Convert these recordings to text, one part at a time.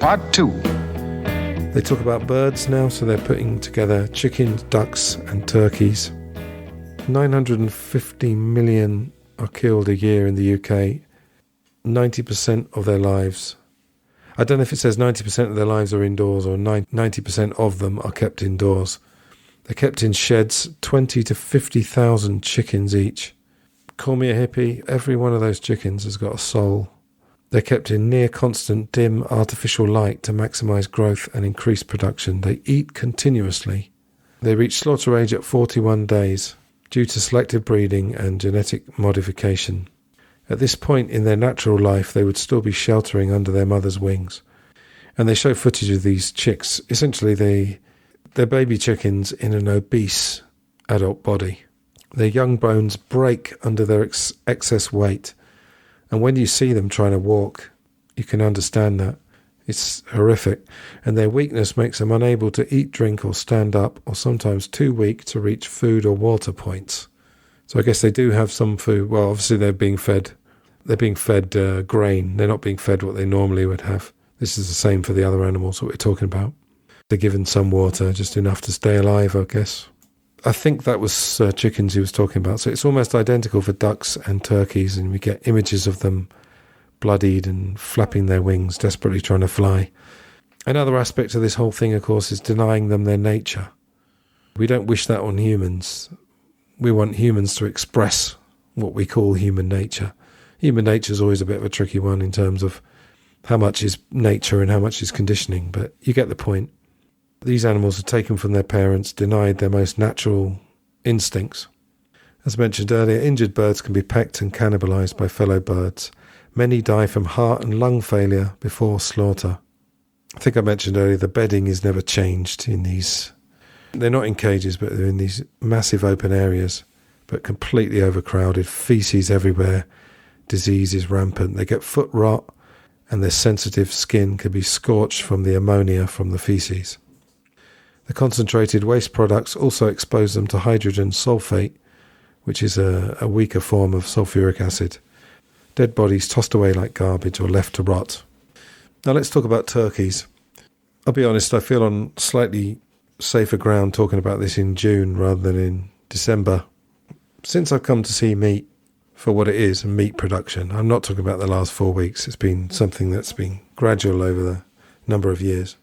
Part 2. They talk about birds now, so they're putting together chickens, ducks and turkeys. 950 million are killed a year in the UK. 90% of their lives, I don't know if it says 90% of their lives are indoors or 90% of them are kept indoors. They're kept in sheds, 20 to 50,000 chickens each. Call me a hippie, every one of those chickens has got a soul. They're kept in near constant dim artificial light to maximise growth and increase production. They eat continuously. They reach slaughter age at 41 days due to selective breeding and genetic modification. At this point in their natural life, they would still be sheltering under their mother's wings. And they show footage of these chicks. Essentially, they're baby chickens in an obese adult body. Their young bones break under their excess weight. And when you see them trying to walk, you can understand that. It's horrific. And their weakness makes them unable to eat, drink or stand up, or sometimes too weak to reach food or water points. So I guess they do have some food. Well, obviously they're being fed grain. They're not being fed what they normally would have. This is the same for the other animals that we're talking about. They're given some water, just enough to stay alive, I guess. I think that was chickens he was talking about. So it's almost identical for ducks and turkeys, and we get images of them bloodied and flapping their wings, desperately trying to fly. Another aspect of this whole thing, of course, is denying them their nature. We don't wish that on humans. We want humans to express what we call human nature. Human nature is always a bit of a tricky one in terms of how much is nature and how much is conditioning, but you get the point. These animals are taken from their parents, denied their most natural instincts. As mentioned earlier, injured birds can be pecked and cannibalised by fellow birds. Many die from heart and lung failure before slaughter. I think I mentioned earlier the bedding is never changed in these. They're not in cages, but they're in these massive open areas, but completely overcrowded, feces everywhere, disease is rampant. They get foot rot and their sensitive skin can be scorched from the ammonia from the feces. The concentrated waste products also expose them to hydrogen sulfate, which is a weaker form of sulfuric acid. Dead bodies tossed away like garbage or left to rot. Now let's talk about turkeys. I'll be honest, I feel on slightly safer ground talking about this in June rather than in December. Since I've come to see meat for what it is, meat production, I'm not talking about the last 4 weeks. It's been something that's been gradual over the number of years.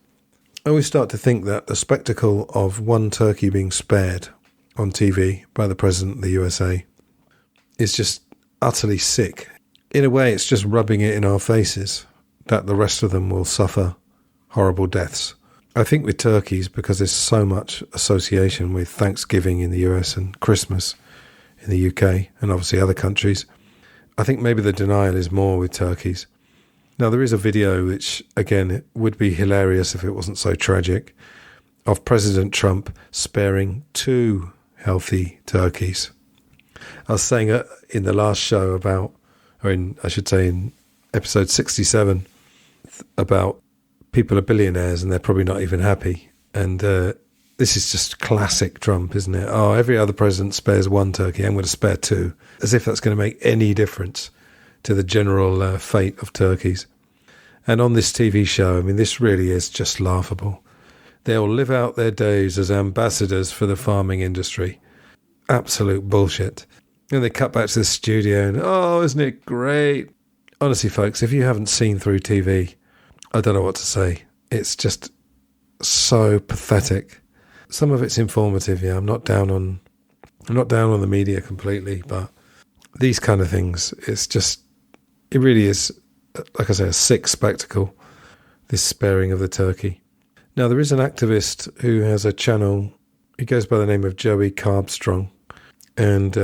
I always start to think that the spectacle of one turkey being spared on TV by the President of the USA is just utterly sick. In a way, it's just rubbing it in our faces that the rest of them will suffer horrible deaths. I think with turkeys, because there's so much association with Thanksgiving in the US and Christmas in the UK and obviously other countries, I think maybe the denial is more with turkeys. Now, there is a video which, again, it would be hilarious if it wasn't so tragic, of President Trump sparing 2 healthy turkeys. I was saying in the last show in episode 67, about people are billionaires and they're probably not even happy. And this is just classic Trump, isn't it? Oh, every other president spares 1 turkey, I'm going to spare 2. As if that's going to make any difference to the general fate of turkeys. And on this TV show, I mean, this really is just laughable. They'll live out their days as ambassadors for the farming industry. Absolute bullshit. And they cut back to the studio and, oh, isn't it great? Honestly, folks, if you haven't seen through TV, I don't know what to say. It's just so pathetic. Some of it's informative, yeah. I'm not down on the media completely, but these kind of things, it really is, like I say, a sick spectacle, this sparing of the turkey. Now, there is an activist who has a channel. He goes by the name of Joey Carbstrong, and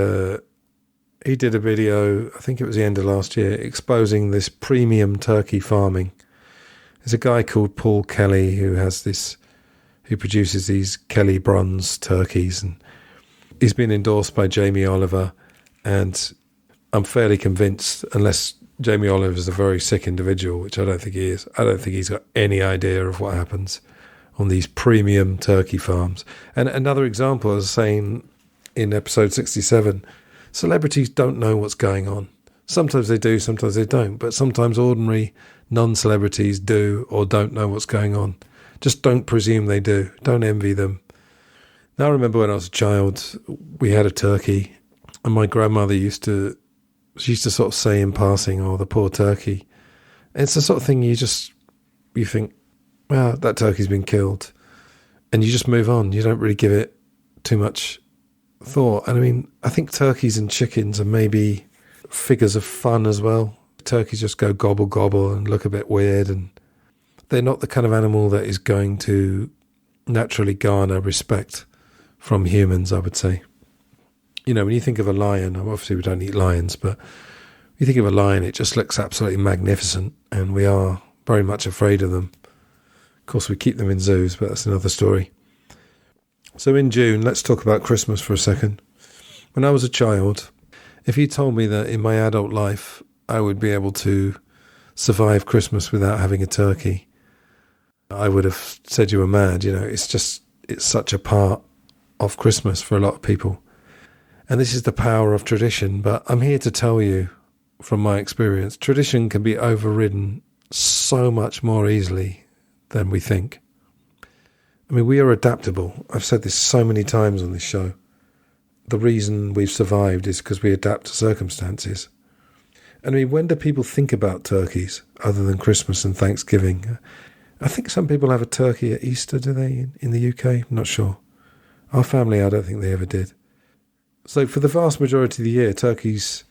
he did a video, I think it was the end of last year, exposing this premium turkey farming. There's a guy called Paul Kelly who produces these Kelly Bronze turkeys, and he's been endorsed by Jamie Oliver, and I'm fairly convinced, unless Jamie Oliver is a very sick individual, which I don't think he is, I don't think he's got any idea of what happens on these premium turkey farms. And another example, I was saying in episode 67, celebrities don't know what's going on. Sometimes they do, sometimes they don't. But sometimes ordinary non-celebrities do or don't know what's going on. Just don't presume they do. Don't envy them. Now, I remember when I was a child, we had a turkey, and my grandmother used to sort of say in passing, "Oh, the poor turkey." And it's the sort of thing you think, well, that turkey's been killed, and you just move on. You don't really give it too much thought. And I mean, I think turkeys and chickens are maybe figures of fun as well. Turkeys just go gobble gobble and look a bit weird, and they're not the kind of animal that is going to naturally garner respect from humans, I would say. You know, when you think of a lion, obviously we don't eat lions, but when you think of a lion, it just looks absolutely magnificent, and we are very much afraid of them. Of course, we keep them in zoos, but that's another story. So in June, let's talk about Christmas for a second. When I was a child, if you told me that in my adult life I would be able to survive Christmas without having a turkey, I would have said you were mad. You know, it's such a part of Christmas for a lot of people. And this is the power of tradition. But I'm here to tell you from my experience, tradition can be overridden so much more easily than we think. I mean, we are adaptable. I've said this so many times on this show. The reason we've survived is because we adapt to circumstances. And I mean, when do people think about turkeys other than Christmas and Thanksgiving? I think some people have a turkey at Easter, do they, in the UK? I'm not sure. Our family, I don't think they ever did. So for the vast majority of the year, turkeys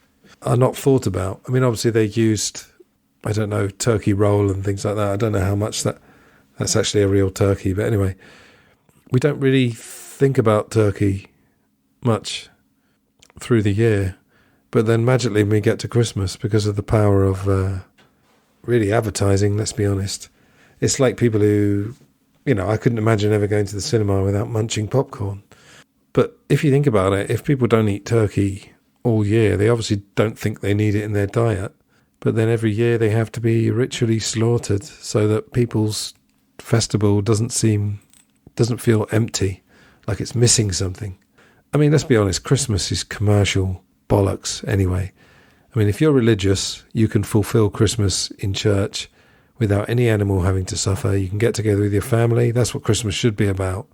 are not thought about. I mean, obviously they used, I don't know, turkey roll and things like that. I don't know how much that's actually a real turkey. But anyway, we don't really think about turkey much through the year. But then magically we get to Christmas because of the power of really advertising, let's be honest. It's like people who, you know, I couldn't imagine ever going to the cinema without munching popcorn. But if you think about it, if people don't eat turkey all year, they obviously don't think they need it in their diet. But then every year they have to be ritually slaughtered so that people's festival doesn't feel empty, like it's missing something. I mean, let's be honest, Christmas is commercial bollocks anyway. I mean, if you're religious, you can fulfill Christmas in church without any animal having to suffer. You can get together with your family. That's what Christmas should be about.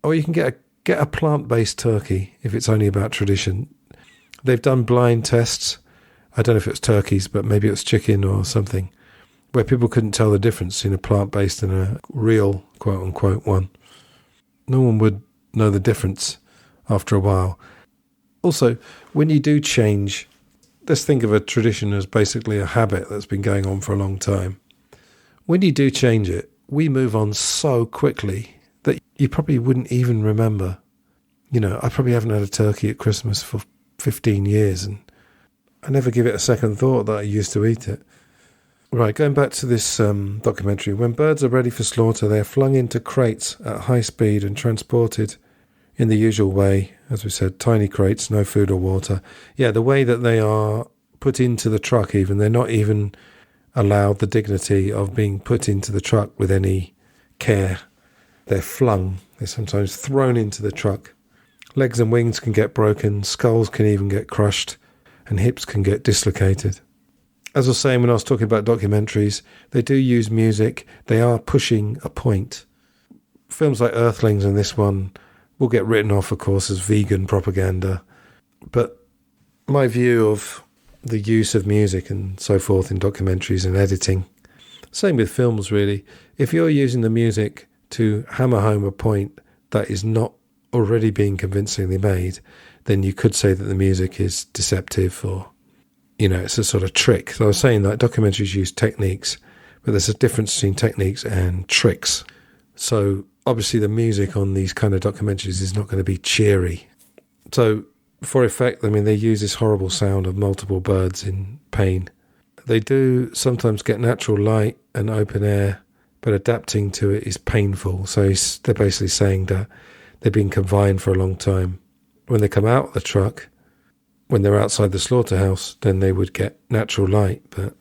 Or you can get a plant-based turkey if it's only about tradition. They've done blind tests. I don't know if it was turkeys, but maybe it was chicken or something, where people couldn't tell the difference in a plant-based and a real, quote-unquote, one. No one would know the difference after a while. Also, when you do change, let's think of a tradition as basically a habit that's been going on for a long time. When you do change it, we move on so quickly that you probably wouldn't even remember. You know, I probably haven't had a turkey at Christmas for 15 years, and I never give it a second thought that I used to eat it. Right, going back to this documentary, when birds are ready for slaughter, they are flung into crates at high speed and transported in the usual way. As we said, tiny crates, no food or water. Yeah, the way that they are put into the truck even, they're not even allowed the dignity of being put into the truck with any care. They're flung. They're sometimes thrown into the truck. Legs and wings can get broken, skulls can even get crushed, and hips can get dislocated. As I was saying when I was talking about documentaries, they do use music. They are pushing a point. Films like Earthlings and this one will get written off, of course, as vegan propaganda. But my view of the use of music and so forth in documentaries and editing, same with films really, if you're using the music to hammer home a point that is not already being convincingly made, then you could say that the music is deceptive or, you know, it's a sort of trick. So I was saying that documentaries use techniques, but there's a difference between techniques and tricks. So obviously the music on these kind of documentaries is not going to be cheery. So for effect, I mean, they use this horrible sound of multiple birds in pain. They do sometimes get natural light and open air, but adapting to it is painful. So they're basically saying that they've been confined for a long time. When they come out of the truck, when they're outside the slaughterhouse, then they would get natural light. But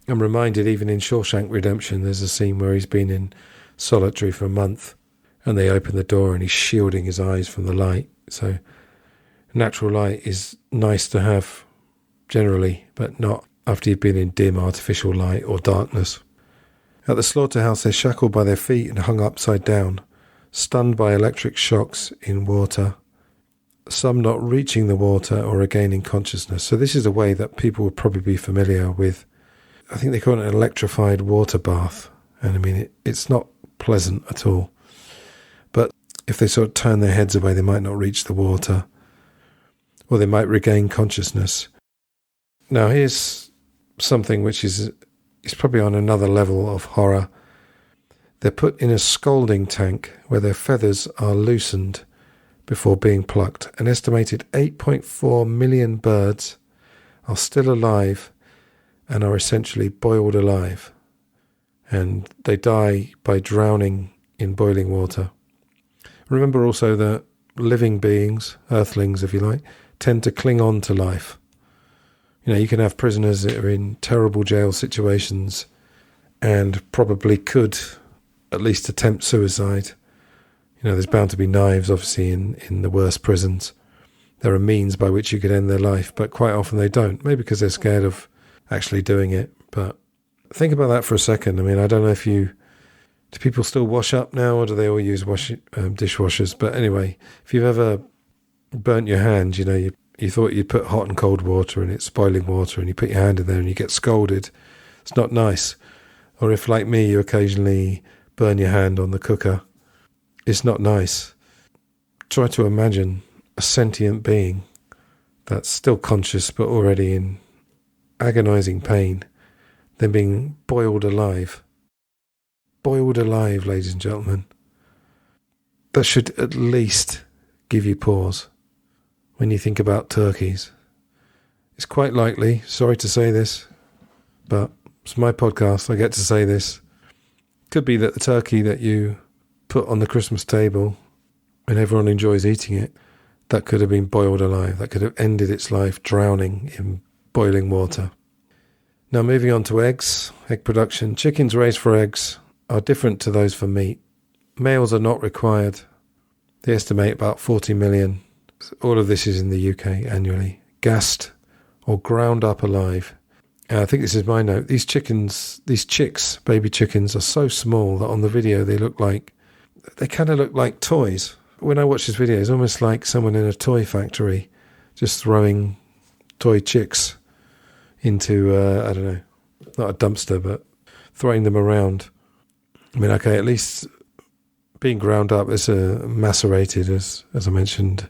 I'm reminded even in Shawshank Redemption, there's a scene where he's been in solitary for a month and they open the door and he's shielding his eyes from the light. So natural light is nice to have generally, but not after you've been in dim artificial light or darkness. At the slaughterhouse, they're shackled by their feet and hung upside down, stunned by electric shocks in water, some not reaching the water or regaining consciousness. So this is a way that people would probably be familiar with. I think they call it an electrified water bath. And I mean, it's not pleasant at all. But if they sort of turn their heads away, they might not reach the water, or they might regain consciousness. Now, here's something which is probably on another level of horror. They're put in a scalding tank where their feathers are loosened before being plucked. An estimated 8.4 million birds are still alive and are essentially boiled alive. And they die by drowning in boiling water. Remember also that living beings, earthlings if you like, tend to cling on to life. You know, you can have prisoners that are in terrible jail situations and probably could at least attempt suicide. You know, there's bound to be knives, obviously, in the worst prisons. There are means by which you could end their life, but quite often they don't. Maybe because they're scared of actually doing it. But think about that for a second. I mean, I don't know do people still wash up now, or do they all use dishwashers? But anyway, if you've ever burnt your hand, you know, you thought you'd put hot and cold water and it's boiling water, and you put your hand in there and you get scalded. It's not nice. Or if, like me, you occasionally burn your hand on the cooker, it's not nice. Try to imagine a sentient being that's still conscious but already in agonizing pain, then being boiled alive. Boiled alive, ladies and gentlemen. That should at least give you pause when you think about turkeys. It's quite likely, sorry to say this, but it's my podcast, I get to say this. Could be that the turkey that you put on the Christmas table and everyone enjoys eating it, that could have been boiled alive. That could have ended its life drowning in boiling water. Now, moving on to eggs, egg production. Chickens raised for eggs are different to those for meat. Males are not required. They estimate about 40 million. All of this is in the UK annually. Gassed or ground up alive. I think this is my note. These chicks, baby chickens, are so small that on the video they kind of look like toys. When I watch this video, it's almost like someone in a toy factory just throwing toy chicks into, I don't know, not a dumpster, but throwing them around. I mean, okay, at least being ground up is macerated, as I mentioned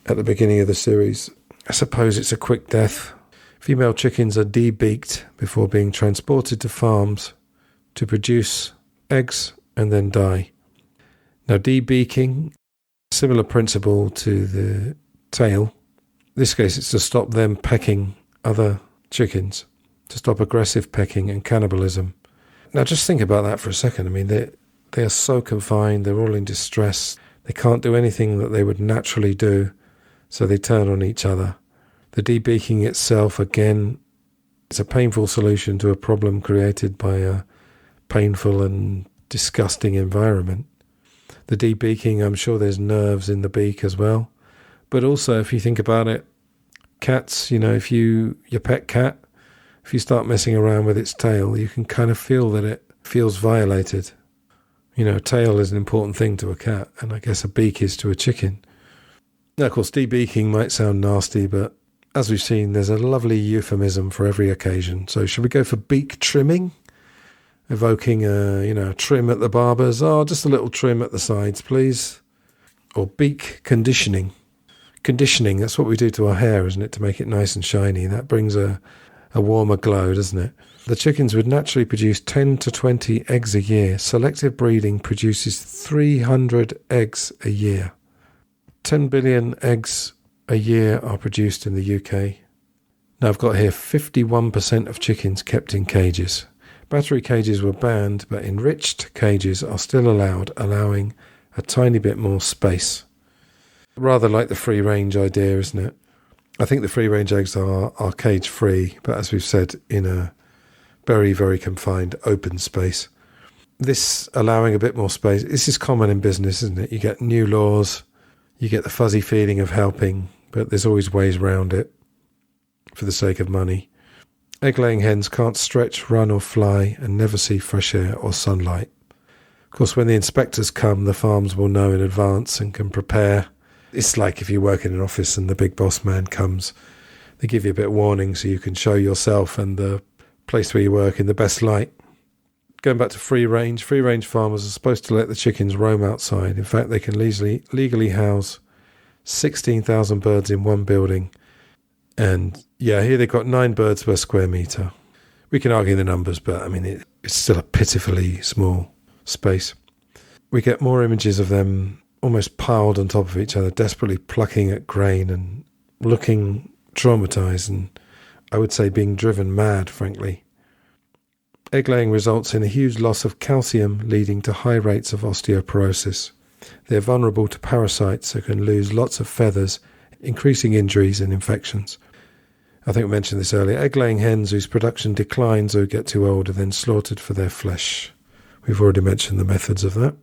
at the beginning of the series. I suppose it's a quick death. Female chickens are debeaked before being transported to farms to produce eggs and then die. Now, debeaking, similar principle to the tail. In this case, it's to stop them pecking other chickens, to stop aggressive pecking and cannibalism. Now, just think about that for a second. I mean, they are so confined, they're all in distress. They can't do anything that they would naturally do, so they turn on each other. The debeaking itself, again, is a painful solution to a problem created by a painful and disgusting environment. The debeaking, I'm sure there's nerves in the beak as well. But also, if you think about it, cats, you know, your pet cat, if you start messing around with its tail, you can kind of feel that it feels violated. You know, a tail is an important thing to a cat, and I guess a beak is to a chicken. Now, of course, debeaking might sound nasty, but as we've seen, there's a lovely euphemism for every occasion. So should we go for beak trimming? Evoking a trim at the barber's. Oh, just a little trim at the sides, please. Or beak conditioning. Conditioning, that's what we do to our hair, isn't it? To make it nice and shiny. That brings a warmer glow, doesn't it? The chickens would naturally produce 10 to 20 eggs a year. Selective breeding produces 300 eggs a year. 10 billion eggs a year are produced in the UK. Now I've got here 51% of chickens kept in cages. Battery cages were banned, but enriched cages are still allowed, allowing a tiny bit more space. Rather like the free-range idea, isn't it? I think the free-range eggs are cage-free, but as we've said, in a very, very confined open space. This allowing a bit more space, this is common in business, isn't it? You get new laws, you get the fuzzy feeling of helping, but there's always ways around it. for the sake of money. Egg-laying hens can't stretch, run or fly and never see fresh air or sunlight. Of course, when the inspectors come, the farms will know in advance and can prepare. It's like if you work in an office and the big boss man comes, they give you a bit of warning so you can show yourself and the place where you work in the best light. Going back to free range farmers are supposed to let the chickens roam outside. In fact, they can legally house 16,000 birds in one building. And yeah, here they've got 9 birds per square metre. We can argue the numbers, but I mean, it's still a pitifully small space. We get more images of them almost piled on top of each other, desperately plucking at grain and looking traumatised and I would say being driven mad, frankly. Egg laying results in a huge loss of calcium, leading to high rates of osteoporosis. They're vulnerable to parasites who can lose lots of feathers, increasing injuries and infections. I think we mentioned this earlier. Egg-laying hens whose production declines or get too old are then slaughtered for their flesh. We've already mentioned the methods of that.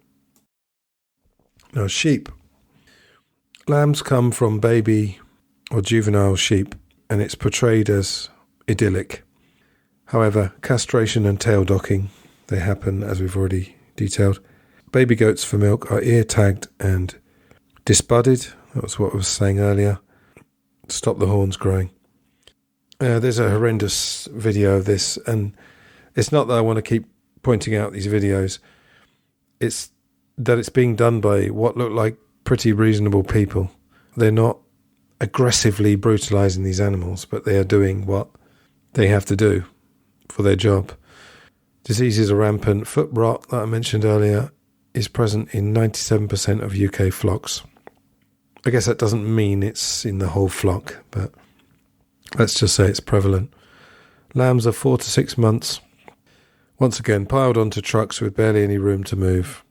Now, sheep. Lambs come from baby or juvenile sheep, and it's portrayed as idyllic. However, castration and tail docking, they happen, as we've already detailed. Baby goats for milk are ear-tagged and disbudded. That was what I was saying earlier. Stop the horns growing. There's a horrendous video of this, and it's not that I want to keep pointing out these videos. It's that it's being done by what look like pretty reasonable people. They're not aggressively brutalising these animals, but they are doing what they have to do for their job. Diseases are rampant. Foot rot, that I mentioned earlier, is present in 97% of UK flocks. I guess that doesn't mean it's in the whole flock, but let's just say it's prevalent. Lambs are 4 to 6 months, once again piled onto trucks with barely any room to move.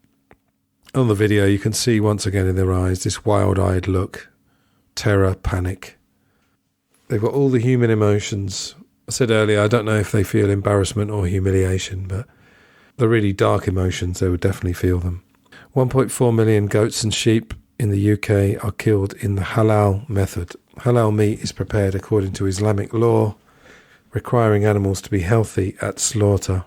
On the video you can see once again in their eyes this wild-eyed look, terror, panic. They've got all the human emotions. I said earlier, I don't know if they feel embarrassment or humiliation, but the really dark emotions, they would definitely feel them. 1.4 million goats and sheep in the UK are killed in the halal method. Halal meat is prepared according to Islamic law, requiring animals to be healthy at slaughter,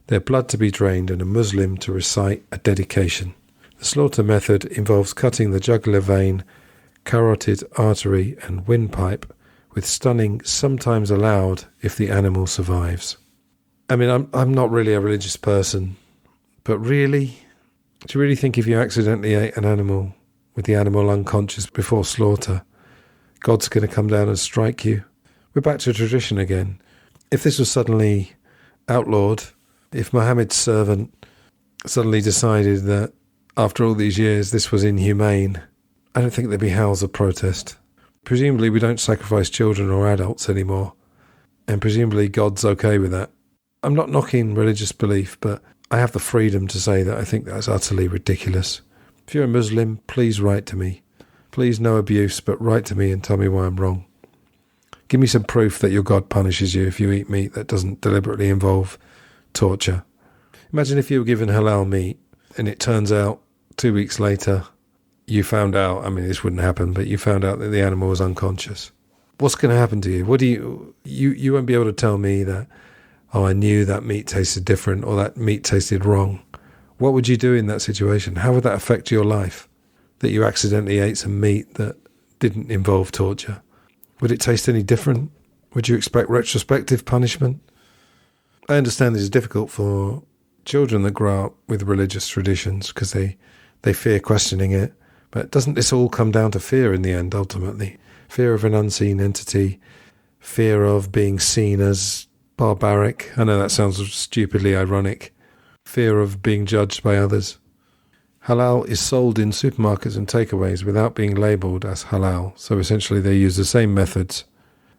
their blood to be drained and a Muslim to recite a dedication. The slaughter method involves cutting the jugular vein, carotid artery and windpipe, with stunning sometimes allowed if the animal survives. I mean, I'm not really a religious person, but really, do you really think if you accidentally ate an animal with the animal unconscious before slaughter, God's going to come down and strike you? We're back to tradition again. If this was suddenly outlawed, if Muhammad's servant suddenly decided that after all these years this was inhumane, I don't think there'd be howls of protest. Presumably we don't sacrifice children or adults anymore, and presumably God's okay with that. I'm not knocking religious belief, but I have the freedom to say that I think that's utterly ridiculous. If you're a Muslim, please write to me. Please, no abuse, but write to me and tell me why I'm wrong. Give me some proof that your God punishes you if you eat meat that doesn't deliberately involve torture. Imagine if you were given halal meat and it turns out 2 weeks later you found out, I mean this wouldn't happen, but you found out that the animal was unconscious. What's going to happen to you? What do you won't be able to tell me that, oh, I knew that meat tasted different or that meat tasted wrong. What would you do in that situation? How would that affect your life? That you accidentally ate some meat that didn't involve torture? Would it taste any different? Would you expect retrospective punishment? I understand this is difficult for children that grow up with religious traditions because they fear questioning it. But doesn't this all come down to fear in the end, ultimately? Fear of an unseen entity, fear of being seen as barbaric. I know that sounds stupidly ironic. Fear of being judged by others. Halal is sold in supermarkets and takeaways without being labelled as halal. So essentially they use the same methods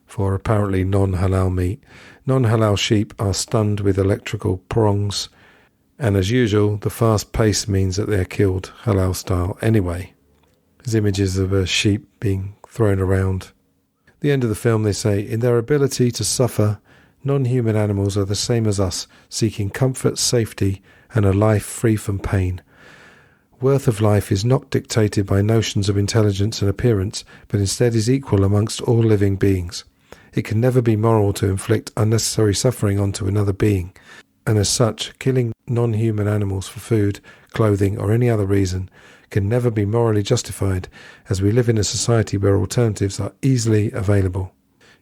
for apparently non-halal meat. Non-halal sheep are stunned with electrical prongs. And as usual, the fast pace means that they're killed halal style anyway. There's images of a sheep being thrown around. At the end of the film they say, in their ability to suffer, non-human animals are the same as us, seeking comfort, safety, and a life free from pain. Worth of life is not dictated by notions of intelligence and appearance, but instead is equal amongst all living beings. It can never be moral to inflict unnecessary suffering onto another being, and as such, killing non-human animals for food, clothing, or any other reason can never be morally justified, as we live in a society where alternatives are easily available.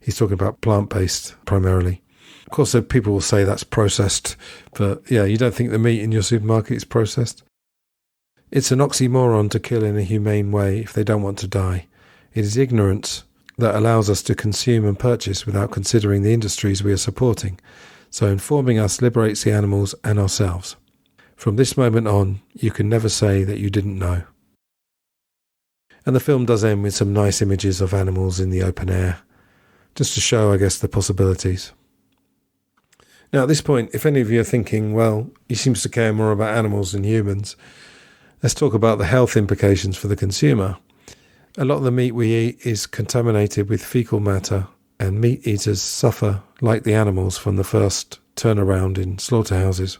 He's talking about plant-based primarily. Of course, people will say that's processed, but yeah, you don't think the meat in your supermarket is processed? It's an oxymoron to kill in a humane way if they don't want to die. It is ignorance that allows us to consume and purchase without considering the industries we are supporting. So informing us liberates the animals and ourselves. From this moment on, you can never say that you didn't know. And the film does end with some nice images of animals in the open air, just to show, I guess, the possibilities. Now, at this point, if any of you are thinking, well, he seems to care more about animals than humans, let's talk about the health implications for the consumer. A lot of the meat we eat is contaminated with fecal matter, and meat eaters suffer like the animals from the first turnaround in slaughterhouses.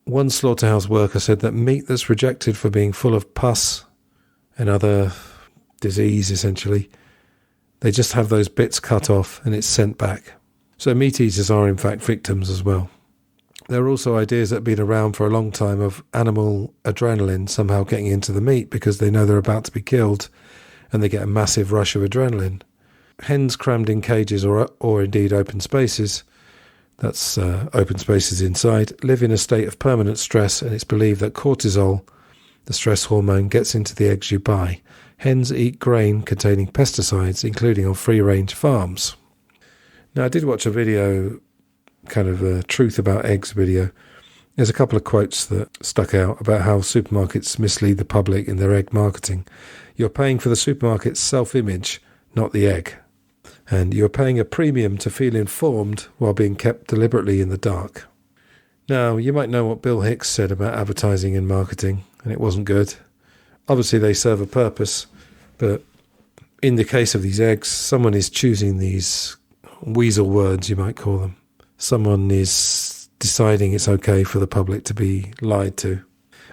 One slaughterhouse worker said that meat that's rejected for being full of pus and other disease, essentially, they just have those bits cut off and it's sent back. So meat eaters are in fact victims as well. There are also ideas that have been around for a long time of animal adrenaline somehow getting into the meat because they know they're about to be killed and they get a massive rush of adrenaline. Hens crammed in cages or indeed open spaces, that's open spaces inside, live in a state of permanent stress, and it's believed that cortisol, the stress hormone, gets into the eggs you buy. Hens eat grain containing pesticides, including on free-range farms. Now, I did watch a video, kind of a truth about eggs video. There's a couple of quotes that stuck out about how supermarkets mislead the public in their egg marketing. You're paying for the supermarket's self-image, not the egg. And you're paying a premium to feel informed while being kept deliberately in the dark. Now, you might know what Bill Hicks said about advertising and marketing, and it wasn't good. Obviously, they serve a purpose, but in the case of these eggs, someone is choosing these weasel words, you might call them. Someone is deciding it's okay for the public to be lied to.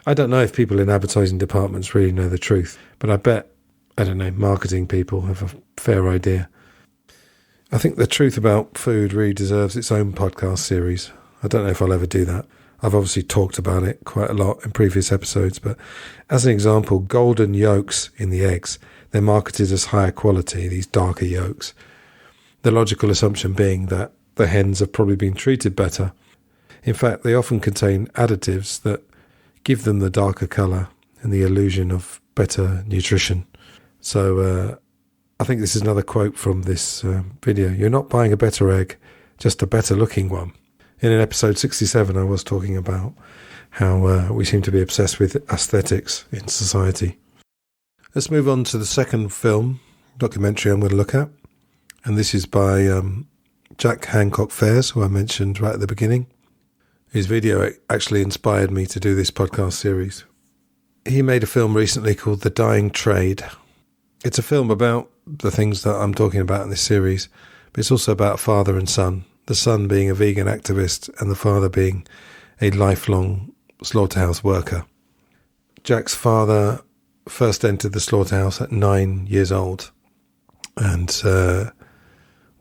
I don't know if people in advertising departments really know the truth, but I bet, marketing people have a fair idea. I think the truth about food really deserves its own podcast series. I don't know if I'll ever do that. I've obviously talked about it quite a lot in previous episodes, but as an example, golden yolks in the eggs, they're marketed as higher quality, these darker yolks. The logical assumption being that the hens have probably been treated better. In fact, they often contain additives that give them the darker colour and the illusion of better nutrition. So I think this is another quote from this video. You're not buying a better egg, just a better looking one. In an episode 67, I was talking about how we seem to be obsessed with aesthetics in society. Let's move on to the second documentary I'm going to look at. And this is by Jack Hancock-Fairs, who I mentioned right at the beginning. His video actually inspired me to do this podcast series. He made a film recently called The Dying Trade. It's a film about the things that I'm talking about in this series, but it's also about father and son, the son being a vegan activist and the father being a lifelong slaughterhouse worker. Jack's father first entered the slaughterhouse at 9 years old, and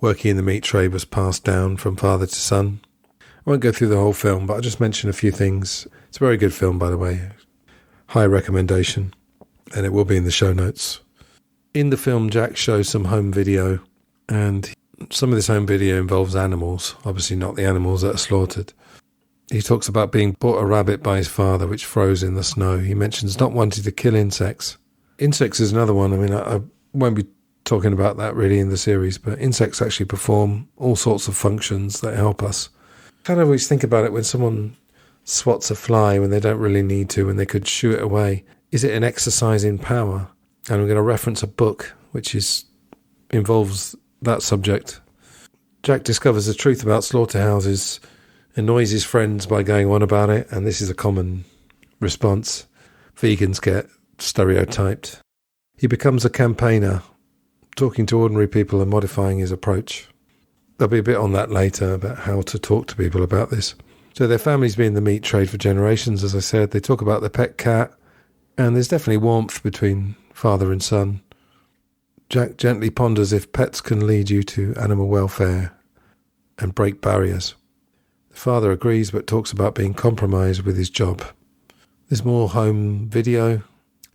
working in the meat trade was passed down from father to son. I won't go through the whole film, but I'll just mention a few things. It's a very good film, by the way. High recommendation, and it will be in the show notes. In the film, Jack shows some home video, and some of this home video involves animals, obviously not the animals that are slaughtered. He talks about being bought a rabbit by his father, which froze in the snow. He mentions not wanting to kill insects. Insects is another one. I mean, I won't be talking about that really in the series, but insects actually perform all sorts of functions that help us. I kind of always think about it when someone swats a fly when they don't really need to, when they could shoo it away. Is it an exercise in power? And I'm going to reference a book which involves that subject. Jack discovers the truth about slaughterhouses, annoys his friends by going on about it, and this is a common response. Vegans get stereotyped. He becomes a campaigner, talking to ordinary people and modifying his approach. There'll be a bit on that later about how to talk to people about this. So their family's been in the meat trade for generations, as I said. They talk about their pet cat, and there's definitely warmth between father and son. Jack gently ponders if pets can lead you to animal welfare and break barriers. The father agrees but talks about being compromised with his job. There's more home video.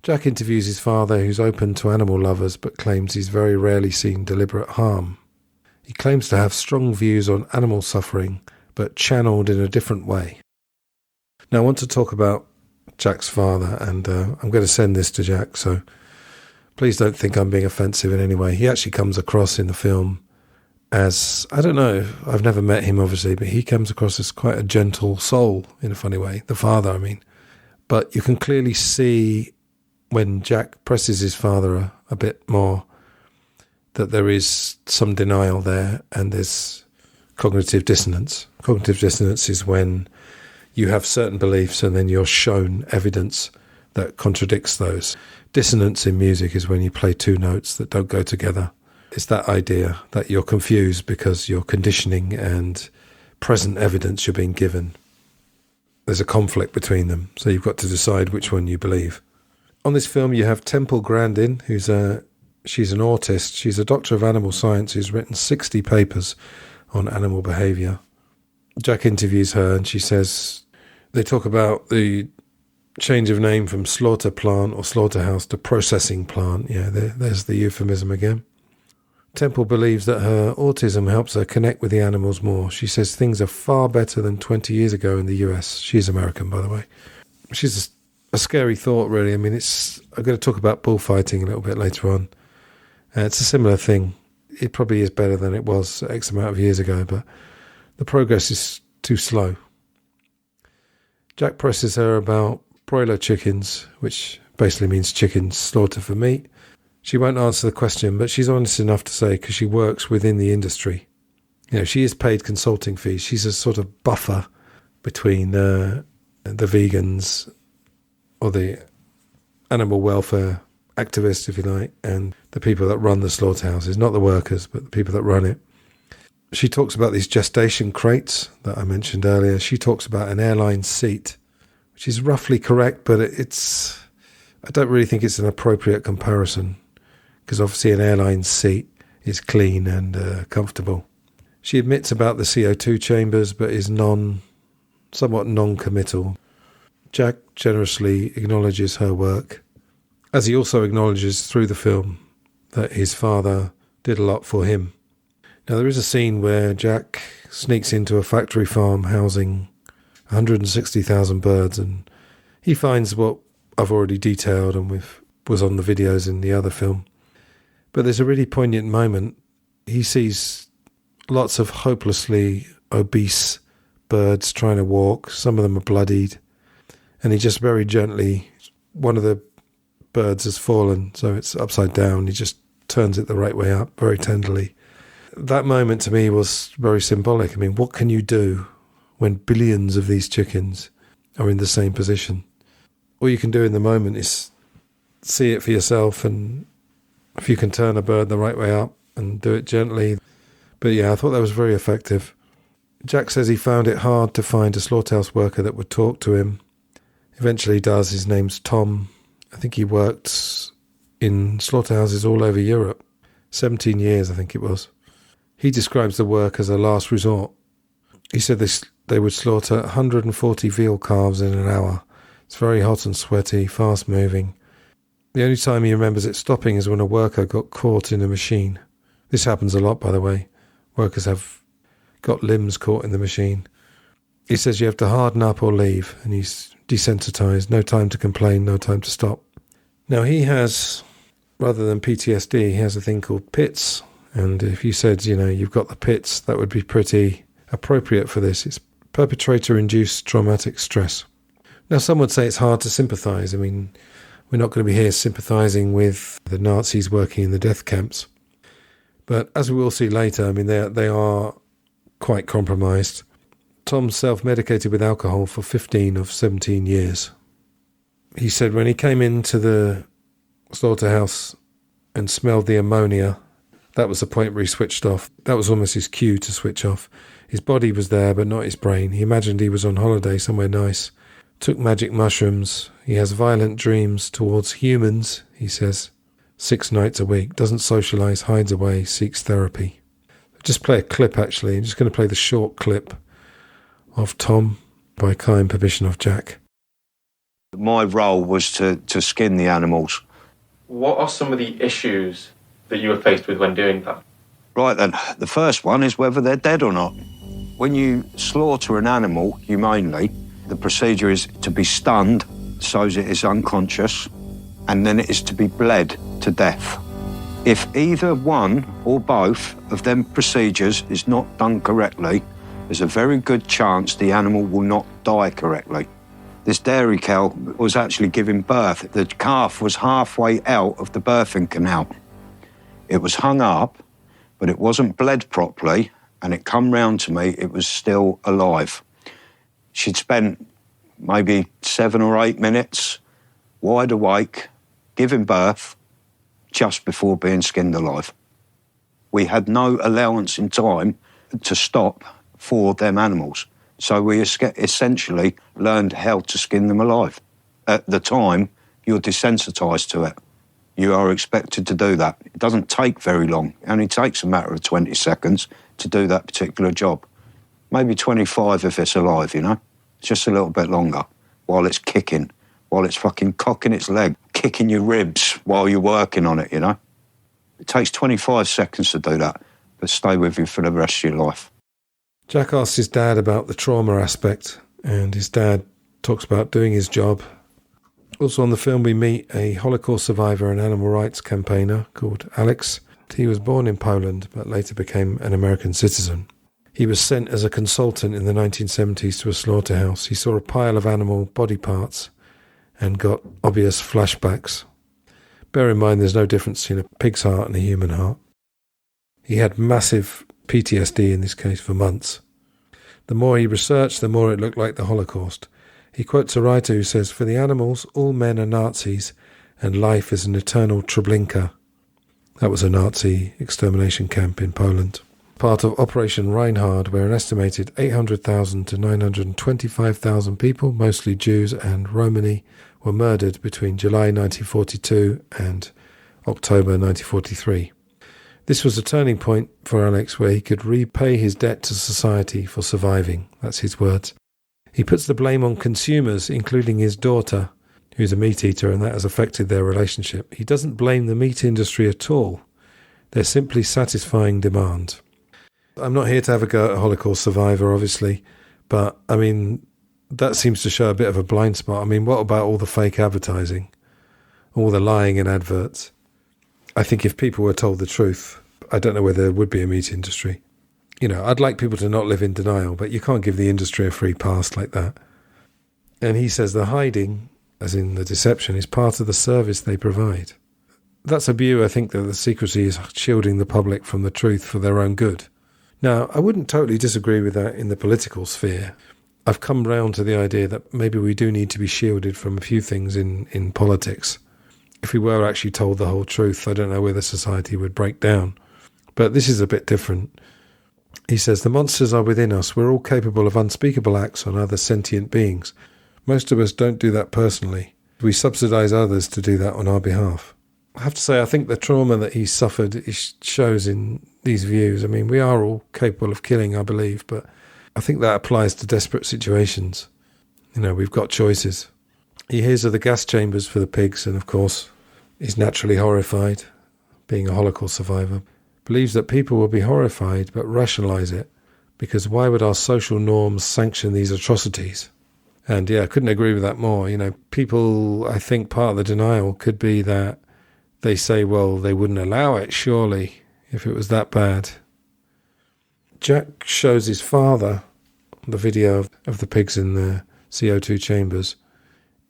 Jack interviews his father, who's open to animal lovers but claims he's very rarely seen deliberate harm. He claims to have strong views on animal suffering but channeled in a different way. Now I want to talk about Jack's father, and I'm going to send this to Jack, so please don't think I'm being offensive in any way. He actually comes across in the film as, I don't know, I've never met him obviously, but he comes across as quite a gentle soul in a funny way. The father, I mean. But you can clearly see when Jack presses his father a bit more that there is some denial there, and there's cognitive dissonance. Cognitive dissonance is when you have certain beliefs and then you're shown evidence that contradicts those. Dissonance in music is when you play two notes that don't go together. It's that idea that you're confused because your conditioning and present evidence you're being given, there's a conflict between them, so you've got to decide which one you believe. On this film you have Temple Grandin, she's an autist. She's a doctor of animal science who's written 60 papers on animal behaviour. Jack interviews her and she says, they talk about the change of name from slaughter plant or slaughterhouse to processing plant. Yeah, there's the euphemism again. Temple believes that her autism helps her connect with the animals more. She says things are far better than 20 years ago in the US. She's American, by the way. She's a scary thought, really. I mean, I'm going to talk about bullfighting a little bit later on. It's a similar thing. It probably is better than it was X amount of years ago, but the progress is too slow. Jack presses her about broiler chickens, which basically means chickens slaughtered for meat. She won't answer the question, but she's honest enough to say, because she works within the industry. You know, she is paid consulting fees. She's a sort of buffer between the vegans or the animal welfare activists, if you like, and the people that run the slaughterhouses, not the workers, but the people that run it. She talks about these gestation crates that I mentioned earlier. She talks about an airline seat, which is roughly correct, but I don't really think it's an appropriate comparison, because obviously an airline seat is clean and comfortable. She admits about the CO2 chambers, but is somewhat non-committal. Jack generously acknowledges her work, as he also acknowledges through the film that his father did a lot for him. Now, there is a scene where Jack sneaks into a factory farm housing 160,000 birds, and he finds what I've already detailed and was on the videos in the other film. But there's a really poignant moment. He sees lots of hopelessly obese birds trying to walk. Some of them are bloodied. And he just very gently, one of the birds has fallen, so it's upside down. He just turns it the right way up, very tenderly. That moment to me was very symbolic. I mean, what can you do when billions of these chickens are in the same position? All you can do in the moment is see it for yourself, and if you can turn a bird the right way up and do it gently. But yeah, I thought that was very effective. Jack says he found it hard to find a slaughterhouse worker that would talk to him. Eventually he does. His name's Tom. I think he worked in slaughterhouses all over Europe. 17 years, I think it was. He describes the work as a last resort. He said they would slaughter 140 veal calves in an hour. It's very hot and sweaty, fast moving. The only time he remembers it stopping is when a worker got caught in a machine. This happens a lot, by the way. Workers have got limbs caught in the machine. He says you have to harden up or leave, and he's desensitized. No time to complain, no time to stop. Now he has, rather than PTSD, he has a thing called PITS. And if you said, you've got the PITS, that would be pretty appropriate for this. It's perpetrator-induced traumatic stress. Now, some would say it's hard to sympathise. I mean, we're not going to be here sympathising with the Nazis working in the death camps. But as we will see later, I mean, they are quite compromised. Tom's self-medicated with alcohol for 15 of 17 years. He said when he came into the slaughterhouse and smelled the ammonia, that was the point where he switched off. That was almost his cue to switch off. His body was there, but not his brain. He imagined he was on holiday somewhere nice. Took magic mushrooms. He has violent dreams towards humans, he says. 6 nights a week, doesn't socialise, hides away, seeks therapy. Just play a clip, actually. I'm just going to play the short clip of Tom by kind permission of Jack. My role was to skin the animals. What are some of the issues that you were faced with when doing that? Right then, the first one is whether they're dead or not. When you slaughter an animal humanely, the procedure is to be stunned so that it is unconscious, and then it is to be bled to death. If either one or both of them procedures is not done correctly, there's a very good chance the animal will not die correctly. This dairy cow was actually giving birth. The calf was halfway out of the birthing canal. It was hung up, but it wasn't bled properly, and it come round to me, it was still alive. She'd spent maybe 7 or 8 minutes wide awake, giving birth, just before being skinned alive. We had no allowance in time to stop for them animals. So we essentially learned how to skin them alive. At the time, you're desensitised to it. You are expected to do that. It doesn't take very long. It only takes a matter of 20 seconds to do that particular job. Maybe 25 if it's alive, you know? It's just a little bit longer while it's kicking, while it's fucking cocking its leg, kicking your ribs while you're working on it, you know? It takes 25 seconds to do that, but stay with you for the rest of your life. Jack asks his dad about the trauma aspect, and his dad talks about doing his job. Also on the film we meet a Holocaust survivor and animal rights campaigner called Alex. He was born in Poland, but later became an American citizen. He was sent as a consultant in the 1970s to a slaughterhouse. He saw a pile of animal body parts and got obvious flashbacks. Bear in mind there's no difference between a pig's heart and a human heart. He had massive PTSD in this case for months. The more he researched, the more it looked like the Holocaust. He quotes a writer who says, "For the animals, all men are Nazis, and life is an eternal Treblinka." That was a Nazi extermination camp in Poland. Part of Operation Reinhard, where an estimated 800,000 to 925,000 people, mostly Jews and Romani, were murdered between July 1942 and October 1943. This was a turning point for Alex where he could repay his debt to society for surviving. That's his words. He puts the blame on consumers, including his daughter, who's a meat eater, and that has affected their relationship. He doesn't blame the meat industry at all. They're simply satisfying demand. I'm not here to have a go at a Holocaust survivor, obviously, but, I mean, that seems to show a bit of a blind spot. I mean, what about all the fake advertising? All the lying in adverts? I think if people were told the truth, I don't know whether there would be a meat industry. You know, I'd like people to not live in denial, but you can't give the industry a free pass like that. And he says the hiding, as in the deception, is part of the service they provide. That's a view, I think, that the secrecy is shielding the public from the truth for their own good. Now, I wouldn't totally disagree with that in the political sphere. I've come round to the idea that maybe we do need to be shielded from a few things in politics. If we were actually told the whole truth, I don't know whether society would break down. But this is a bit different. He says, the monsters are within us. We're all capable of unspeakable acts on other sentient beings. Most of us don't do that personally. We subsidise others to do that on our behalf. I have to say, I think the trauma that he suffered shows in these views. I mean, we are all capable of killing, I believe, but I think that applies to desperate situations. You know, we've got choices. He hears of the gas chambers for the pigs and, of course, is naturally horrified, being a Holocaust survivor. Believes that people will be horrified but rationalise it, because why would our social norms sanction these atrocities? And yeah, I couldn't agree with that more. You know, people, I think part of the denial could be that they say, well, they wouldn't allow it, surely, if it was that bad. Jack shows his father the video of the pigs in the CO2 chambers,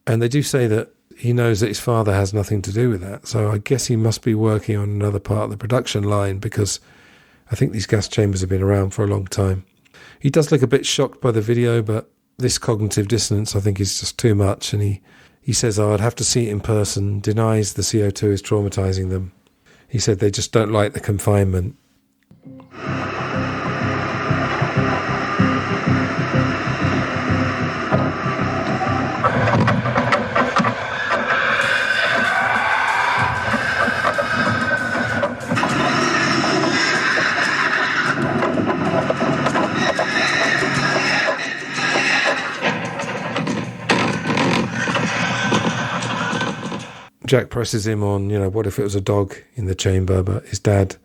and they do say that he knows that his father has nothing to do with that. So I guess he must be working on another part of the production line, because I think these gas chambers have been around for a long time. He does look a bit shocked by the video, but this cognitive dissonance I think is just too much. And he says, I'd have to see it in person, denies the CO2 is traumatising them. He said they just don't like the confinement. Jack presses him on, what if it was a dog in the chamber, but his dad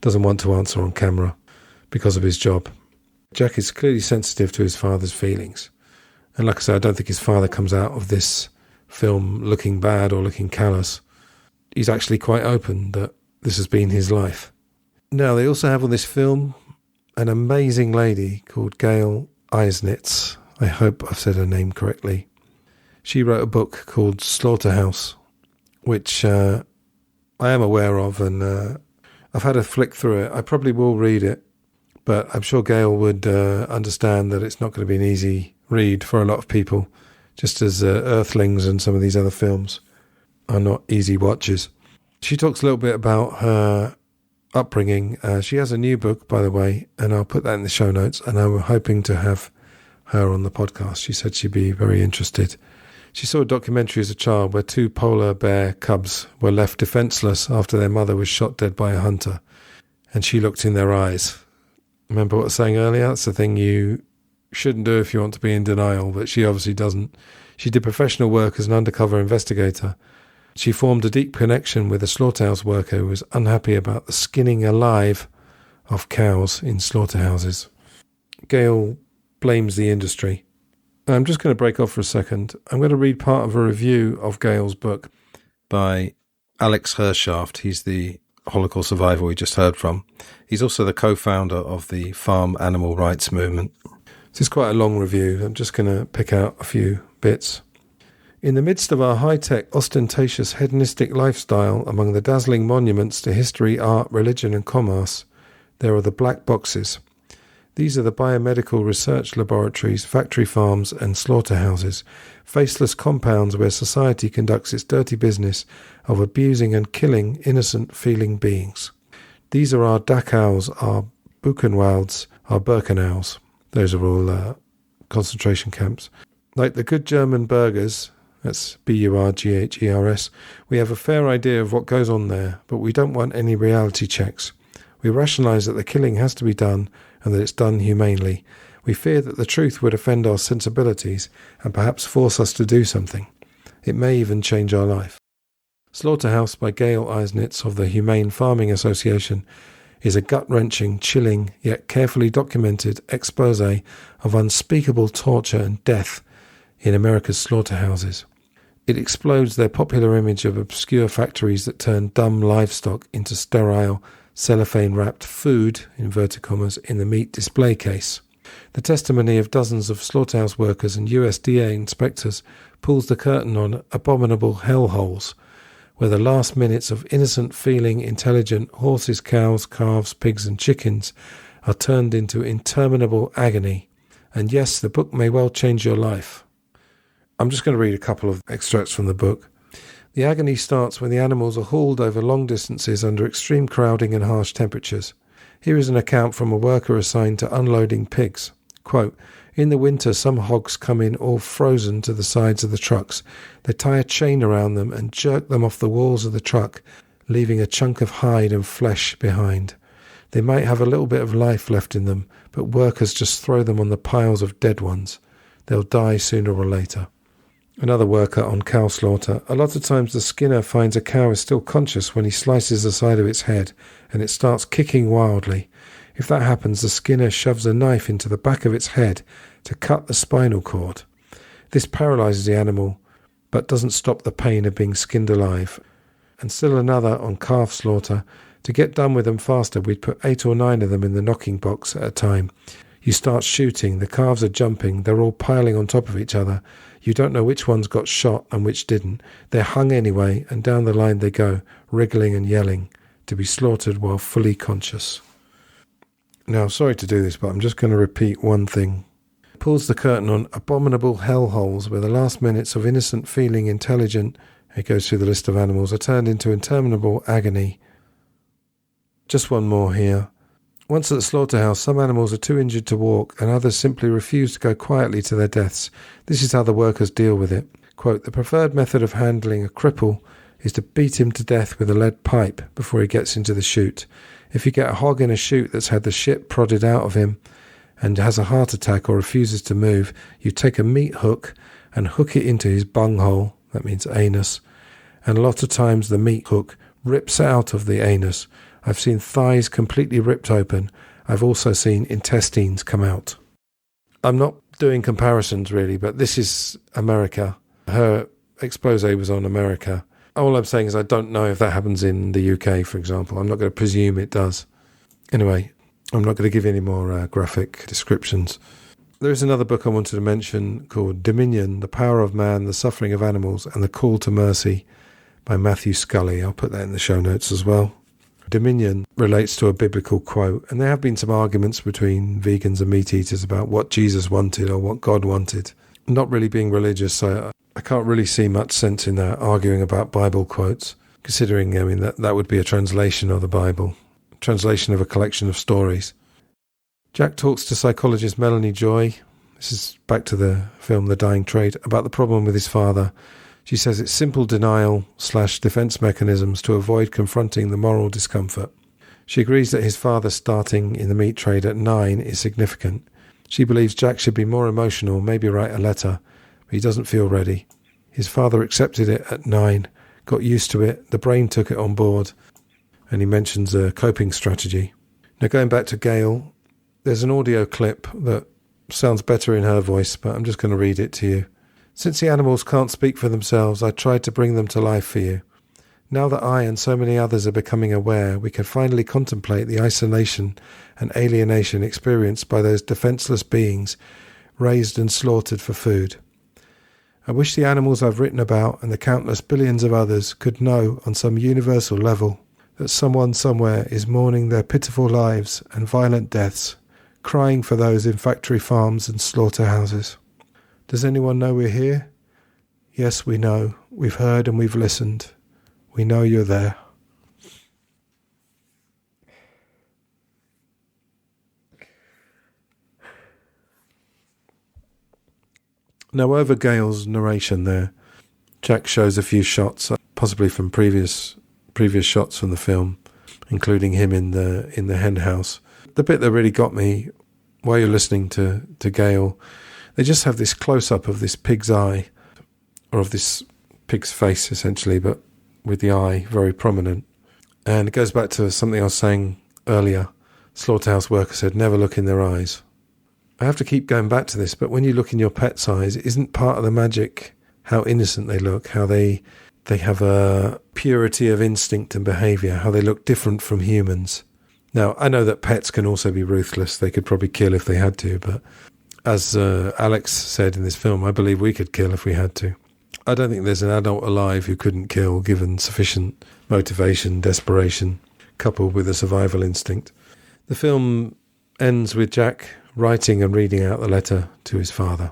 doesn't want to answer on camera because of his job. Jack is clearly sensitive to his father's feelings. And like I said, I don't think his father comes out of this film looking bad or looking callous. He's actually quite open that this has been his life. Now, they also have on this film an amazing lady called Gail Eisnitz. I hope I've said her name correctly. She wrote a book called Slaughterhouse, which I am aware of, and I've had a flick through it. I probably will read it, but I'm sure Gail would understand that it's not going to be an easy read for a lot of people, just as Earthlings and some of these other films are not easy watches. She talks a little bit about her upbringing. She has a new book, by the way, and I'll put that in the show notes, and I'm hoping to have her on the podcast. She said she'd be very interested. She saw a documentary as a child where 2 polar bear cubs were left defenseless after their mother was shot dead by a hunter, and she looked in their eyes. Remember what I was saying earlier? That's the thing you shouldn't do if you want to be in denial, but she obviously doesn't. She did professional work as an undercover investigator. She formed a deep connection with a slaughterhouse worker who was unhappy about the skinning alive of cows in slaughterhouses. Gail blames the industry. I'm just going to break off for a second. I'm going to read part of a review of Gail's book by Alex Hershaft. He's the Holocaust survivor we just heard from. He's also the co-founder of the farm animal rights movement. This is quite a long review. I'm just going to pick out a few bits. In the midst of our high-tech, ostentatious, hedonistic lifestyle, among the dazzling monuments to history, art, religion and commerce, there are the black boxes. These are the biomedical research laboratories, factory farms and slaughterhouses, faceless compounds where society conducts its dirty business of abusing and killing innocent feeling beings. These are our Dachau's, our Buchenwalds, our Birkenau's. Those are all concentration camps. Like the good German burgers, that's Burghers, we have a fair idea of what goes on there, but we don't want any reality checks. We rationalise that the killing has to be done and that it's done humanely. We fear that the truth would offend our sensibilities and perhaps force us to do something. It may even change our life. Slaughterhouse by Gail Eisnitz of the Humane Farming Association is a gut-wrenching, chilling, yet carefully documented expose of unspeakable torture and death in America's slaughterhouses. It explodes their popular image of obscure factories that turn dumb livestock into sterile, cellophane-wrapped food, inverted commas, in the meat display case. The testimony of dozens of slaughterhouse workers and USDA inspectors pulls the curtain on abominable hellholes, where the last minutes of innocent, feeling, intelligent horses, cows, calves, pigs and chickens are turned into interminable agony. And yes, the book may well change your life. I'm just going to read a couple of extracts from the book. The agony starts when the animals are hauled over long distances under extreme crowding and harsh temperatures. Here is an account from a worker assigned to unloading pigs. Quote, in the winter, some hogs come in all frozen to the sides of the trucks. They tie a chain around them and jerk them off the walls of the truck, leaving a chunk of hide and flesh behind. They might have a little bit of life left in them, but workers just throw them on the piles of dead ones. They'll die sooner or later. Another worker on cow slaughter. A lot of times the skinner finds a cow is still conscious when he slices the side of its head and it starts kicking wildly. If that happens, the skinner shoves a knife into the back of its head to cut the spinal cord. This paralyzes the animal but doesn't stop the pain of being skinned alive. And still another on calf slaughter. To get done with them faster, we'd put 8 or 9 of them in the knocking box at a time. You start shooting, the calves are jumping, they're all piling on top of each other. You don't know which ones got shot and which didn't. They're hung anyway, and down the line they go, wriggling and yelling, to be slaughtered while fully conscious. Now, sorry to do this, but I'm just going to repeat one thing. It pulls the curtain on abominable hellholes where the last minutes of innocent feeling, intelligent, it goes through the list of animals, are turned into interminable agony. Just one more here. Once at the slaughterhouse, some animals are too injured to walk and others simply refuse to go quietly to their deaths. This is how the workers deal with it. Quote, the preferred method of handling a cripple is to beat him to death with a lead pipe before he gets into the chute. If you get a hog in a chute that's had the shit prodded out of him and has a heart attack or refuses to move, you take a meat hook and hook it into his bunghole, that means anus, and a lot of times the meat hook rips out of the anus. I've seen thighs completely ripped open. I've also seen intestines come out. I'm not doing comparisons really, but this is America. Her expose was on America. All I'm saying is I don't know if that happens in the UK, for example. I'm not going to presume it does. Anyway, I'm not going to give you any more graphic descriptions. There is another book I wanted to mention called Dominion, The Power of Man, the Suffering of Animals, and the Call to Mercy by Matthew Scully. I'll put that in the show notes as well. Dominion relates to a biblical quote, and there have been some arguments between vegans and meat eaters about what Jesus wanted or what God wanted. Not really being religious, so I can't really see much sense in that, arguing about Bible quotes, considering, that would be a translation of the Bible, translation of a collection of stories. Jack talks to psychologist Melanie Joy, this is back to the film The Dying Trade, about the problem with his father. She says it's simple denial/defence mechanisms to avoid confronting the moral discomfort. She agrees that his father starting in the meat trade at 9 is significant. She believes Jack should be more emotional, maybe write a letter, but he doesn't feel ready. His father accepted it at 9, got used to it, the brain took it on board, and he mentions a coping strategy. Now going back to Gail, there's an audio clip that sounds better in her voice, but I'm just going to read it to you. Since the animals can't speak for themselves, I tried to bring them to life for you. Now that I and so many others are becoming aware, we can finally contemplate the isolation and alienation experienced by those defenceless beings raised and slaughtered for food. I wish the animals I've written about and the countless billions of others could know on some universal level that someone somewhere is mourning their pitiful lives and violent deaths, crying for those in factory farms and slaughterhouses. Does anyone know we're here? Yes, we know. We've heard and we've listened. We know you're there. Now, over Gail's narration there, Jack shows a few shots, possibly from previous shots from the film, including him in the hen house. The bit that really got me while you're listening to Gail, they just have this close-up of this pig's eye, or of this pig's face, essentially, but with the eye very prominent. And it goes back to something I was saying earlier. Slaughterhouse worker said, never look in their eyes. I have to keep going back to this, but when you look in your pet's eyes, isn't part of the magic how innocent they look, how they have a purity of instinct and behaviour, how they look different from humans. Now, I know that pets can also be ruthless. They could probably kill if they had to, but as Alex said in this film, I believe we could kill if we had to. I don't think there's an adult alive who couldn't kill, given sufficient motivation, desperation, coupled with a survival instinct. The film ends with Jack writing and reading out the letter to his father.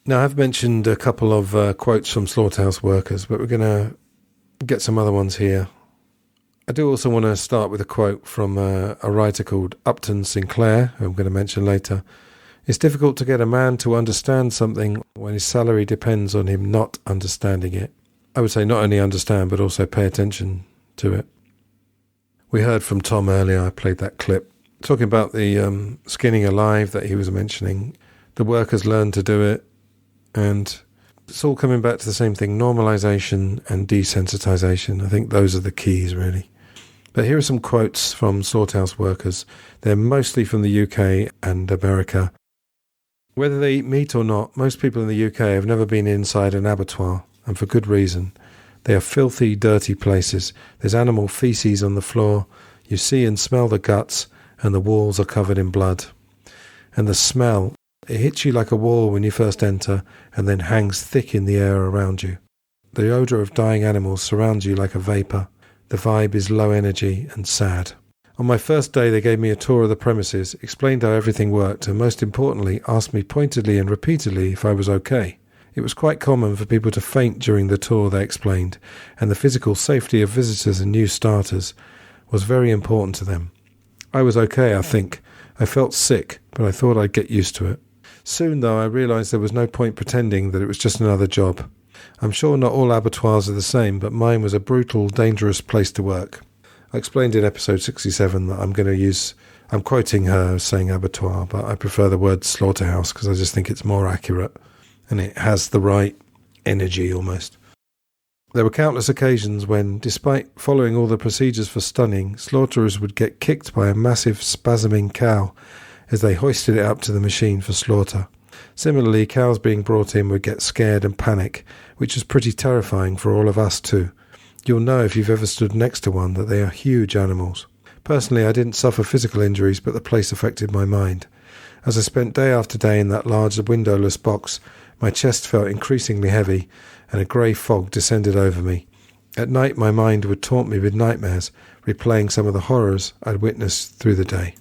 Now, I've mentioned a couple of quotes from slaughterhouse workers, but we're going to get some other ones here. I do also want to start with a quote from a writer called Upton Sinclair, who I'm going to mention later. It's difficult to get a man to understand something when his salary depends on him not understanding it. I would say not only understand, but also pay attention to it. We heard from Tom earlier, I played that clip, talking about the skinning alive that he was mentioning. The workers learned to do it, and it's all coming back to the same thing, normalisation and desensitisation. I think those are the keys, really. But here are some quotes from slaughterhouse workers. They're mostly from the UK and America. Whether they eat meat or not, most people in the UK have never been inside an abattoir, and for good reason. They are filthy, dirty places. There's animal faeces on the floor. You see and smell the guts, and the walls are covered in blood. And the smell, it hits you like a wall when you first enter, and then hangs thick in the air around you. The odour of dying animals surrounds you like a vapour. The vibe is low energy and sad. On my first day, they gave me a tour of the premises, explained how everything worked, and most importantly, asked me pointedly and repeatedly if I was okay. It was quite common for people to faint during the tour, they explained, and the physical safety of visitors and new starters was very important to them. I was okay, I think. I felt sick, but I thought I'd get used to it. Soon, though, I realised there was no point pretending that it was just another job. I'm sure not all abattoirs are the same, but mine was a brutal, dangerous place to work. I explained in episode 67 that I'm quoting her saying abattoir, but I prefer the word slaughterhouse because I just think it's more accurate and it has the right energy almost. There were countless occasions when, despite following all the procedures for stunning, slaughterers would get kicked by a massive spasming cow as they hoisted it up to the machine for slaughter. Similarly, cows being brought in would get scared and panic, which was pretty terrifying for all of us too. You'll know if you've ever stood next to one that they are huge animals. Personally, I didn't suffer physical injuries, but the place affected my mind. As I spent day after day in that large windowless box, my chest felt increasingly heavy, and a grey fog descended over me. At night my mind would taunt me with nightmares, replaying some of the horrors I'd witnessed through the day.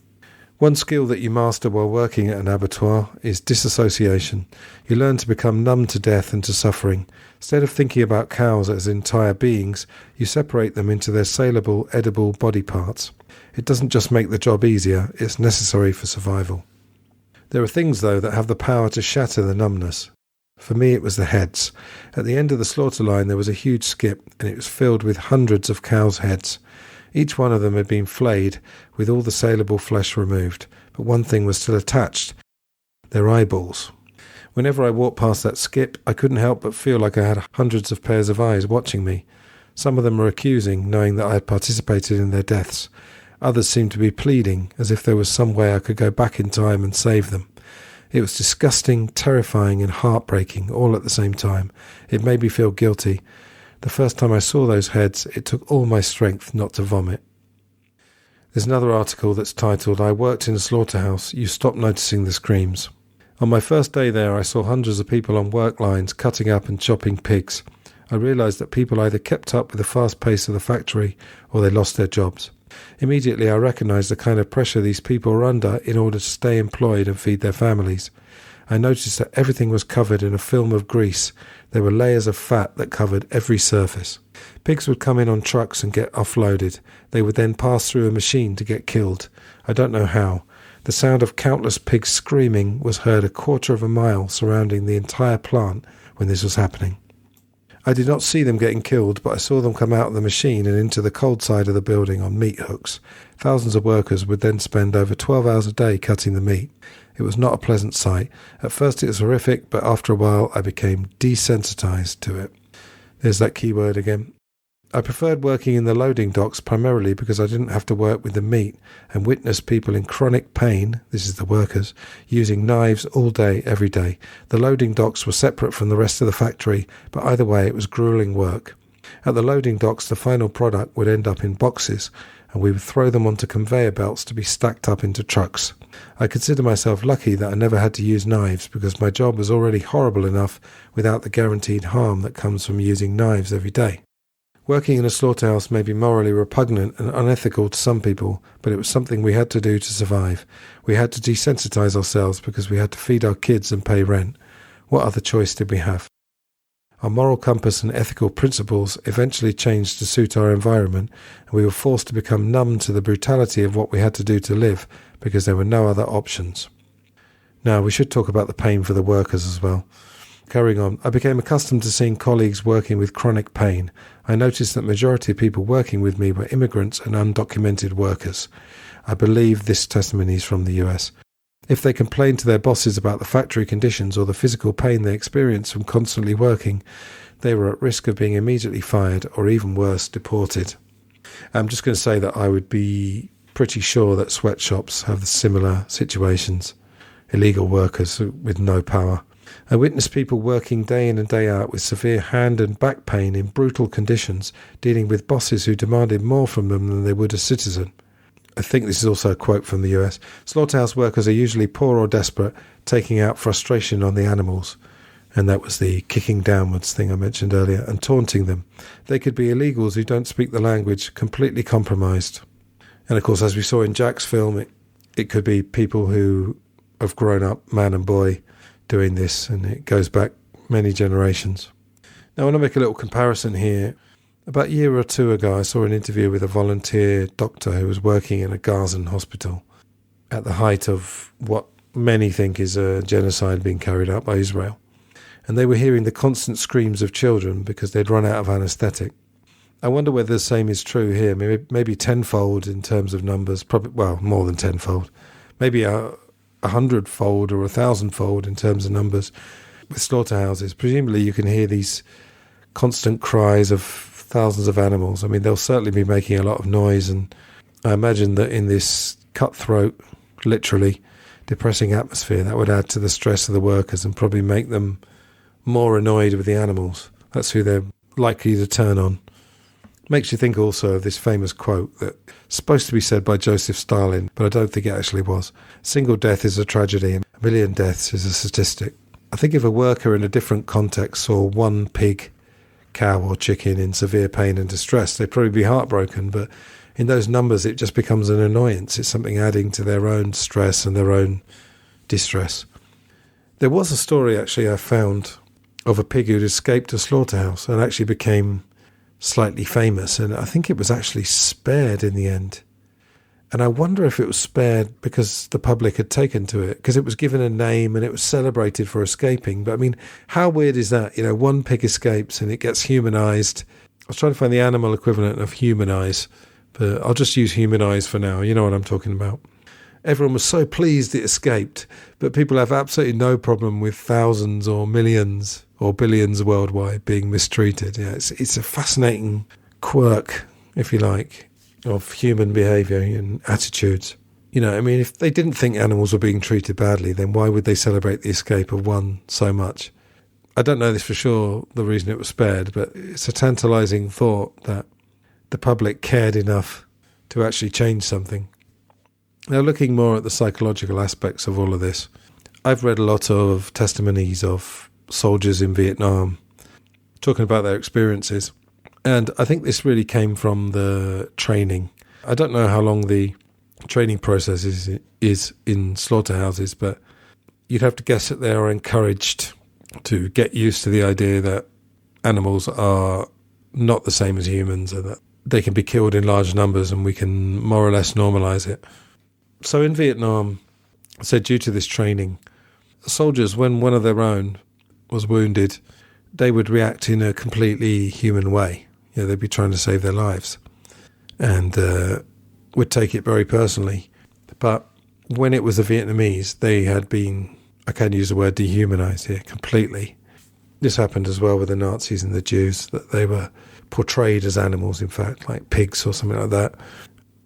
One skill that you master while working at an abattoir is disassociation. You learn to become numb to death and to suffering. Instead of thinking about cows as entire beings, you separate them into their saleable, edible body parts. It doesn't just make the job easier, it's necessary for survival. There are things, though, that have the power to shatter the numbness. For me, it was the heads. At the end of the slaughter line there was a huge skip, and it was filled with hundreds of cows' heads. Each one of them had been flayed, with all the saleable flesh removed, but one thing was still attached: their eyeballs. Whenever I walked past that skip, I couldn't help but feel like I had hundreds of pairs of eyes watching me. Some of them were accusing, knowing that I had participated in their deaths. Others seemed to be pleading, as if there was some way I could go back in time and save them. It was disgusting, terrifying and heartbreaking, all at the same time. It made me feel guilty. The first time I saw those heads, it took all my strength not to vomit. There's another article that's titled, "I worked in a slaughterhouse, you stop noticing the screams." On my first day there, I saw hundreds of people on work lines cutting up and chopping pigs. I realised that people either kept up with the fast pace of the factory or they lost their jobs. Immediately I recognised the kind of pressure these people were under in order to stay employed and feed their families. I noticed that everything was covered in a film of grease. There were layers of fat that covered every surface. Pigs would come in on trucks and get offloaded. They would then pass through a machine to get killed. I don't know how. The sound of countless pigs screaming was heard a quarter of a mile surrounding the entire plant when this was happening. I did not see them getting killed, but I saw them come out of the machine and into the cold side of the building on meat hooks. Thousands of workers would then spend over 12 hours a day cutting the meat. It was not a pleasant sight. At first it was horrific, but after a while I became desensitized to it. There's that key word again. I preferred working in the loading docks primarily because I didn't have to work with the meat and witness people in chronic pain, this is the workers, using knives all day, every day. The loading docks were separate from the rest of the factory, but either way it was gruelling work. At the loading docks the final product would end up in boxes, and we would throw them onto conveyor belts to be stacked up into trucks. I consider myself lucky that I never had to use knives because my job was already horrible enough without the guaranteed harm that comes from using knives every day. Working in a slaughterhouse may be morally repugnant and unethical to some people, but it was something we had to do to survive. We had to desensitize ourselves because we had to feed our kids and pay rent. What other choice did we have? Our moral compass and ethical principles eventually changed to suit our environment, and we were forced to become numb to the brutality of what we had to do to live because there were no other options. Now, we should talk about the pain for the workers as well. Carrying on, I became accustomed to seeing colleagues working with chronic pain. I noticed that the majority of people working with me were immigrants and undocumented workers. I believe this testimony is from the US. If they complained to their bosses about the factory conditions or the physical pain they experienced from constantly working, they were at risk of being immediately fired or even worse, deported. I'm just going to say that I would be pretty sure that sweatshops have similar situations. Illegal workers with no power. I witnessed people working day in and day out with severe hand and back pain in brutal conditions, dealing with bosses who demanded more from them than they would a citizen. I think this is also a quote from the US. Slaughterhouse workers are usually poor or desperate, taking out frustration on the animals. And that was the kicking downwards thing I mentioned earlier, and taunting them. They could be illegals who don't speak the language, completely compromised. And of course, as we saw in Jack's film, it could be people who have grown up, man and boy, doing this, and it goes back many generations. Now I want to make a little comparison here. About a year or two ago I saw an interview with a volunteer doctor who was working in a Gazan hospital at the height of what many think is a genocide being carried out by Israel. And they were hearing the constant screams of children because they'd run out of anaesthetic. I wonder whether the same is true here, maybe tenfold in terms of numbers, probably, well, more than tenfold. Maybe 100-fold or 1,000-fold in terms of numbers with slaughterhouses. Presumably you can hear these constant cries of thousands of animals. I mean, they'll certainly be making a lot of noise, and I imagine that in this cutthroat, literally depressing atmosphere, that would add to the stress of the workers and probably make them more annoyed with the animals. That's who they're likely to turn on. Makes you think also of this famous quote that's supposed to be said by Joseph Stalin, but I don't think it actually was. Single death is a tragedy, and a million deaths is a statistic. I think if a worker in a different context saw one pig, cow or chicken in severe pain and distress, they'd probably be heartbroken, but in those numbers it just becomes an annoyance. It's something adding to their own stress and their own distress. There was a story actually I found of a pig who'd escaped a slaughterhouse and actually became slightly famous, and I think it was actually spared in the end. And I wonder if it was spared because the public had taken to it, because it was given a name and it was celebrated for escaping. But I mean, how weird is that? You know, one pig escapes and it gets humanised. I was trying to find the animal equivalent of humanise, but I'll just use humanise for now. You know what I'm talking about. Everyone was so pleased it escaped, but people have absolutely no problem with thousands or millions or billions worldwide being mistreated. Yeah, it's a fascinating quirk, if you like, of human behaviour and attitudes. You know, I mean, if they didn't think animals were being treated badly, then why would they celebrate the escape of one so much? I don't know this for sure, the reason it was spared, but it's a tantalising thought that the public cared enough to actually change something. Now, looking more at the psychological aspects of all of this, I've read a lot of testimonies of soldiers in Vietnam talking about their experiences. And I think this really came from the training. I don't know how long the training process is in slaughterhouses, but you'd have to guess that they are encouraged to get used to the idea that animals are not the same as humans and that they can be killed in large numbers and we can more or less normalise it. So in Vietnam, so due to this training, soldiers, when one of their own was wounded, they would react in a completely human way. You know, they'd be trying to save their lives and would take it very personally. But when it was the Vietnamese, they had been, I can use the word dehumanised here, completely. This happened as well with the Nazis and the Jews, that they were portrayed as animals, in fact, like pigs or something like that.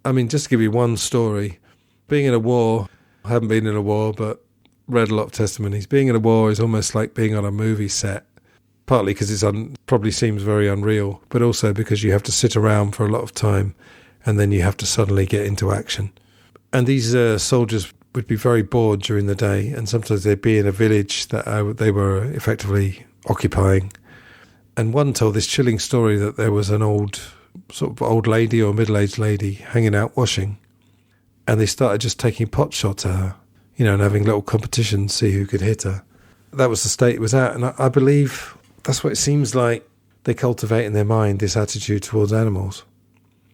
I mean, just to give you one story, being in a war, I haven't been in a war, but read a lot of testimonies. Being in a war is almost like being on a movie set, partly because it probably seems very unreal, but also because you have to sit around for a lot of time and then you have to suddenly get into action. And these soldiers would be very bored during the day, and sometimes they'd be in a village that they were effectively occupying. And one told this chilling story that there was an old lady or middle-aged lady hanging out washing, and they started just taking pot shots at her, you know, and having little competitions, see who could hit her. That was the state it was at, and I believe that's what it seems like they cultivate in their mind, this attitude towards animals.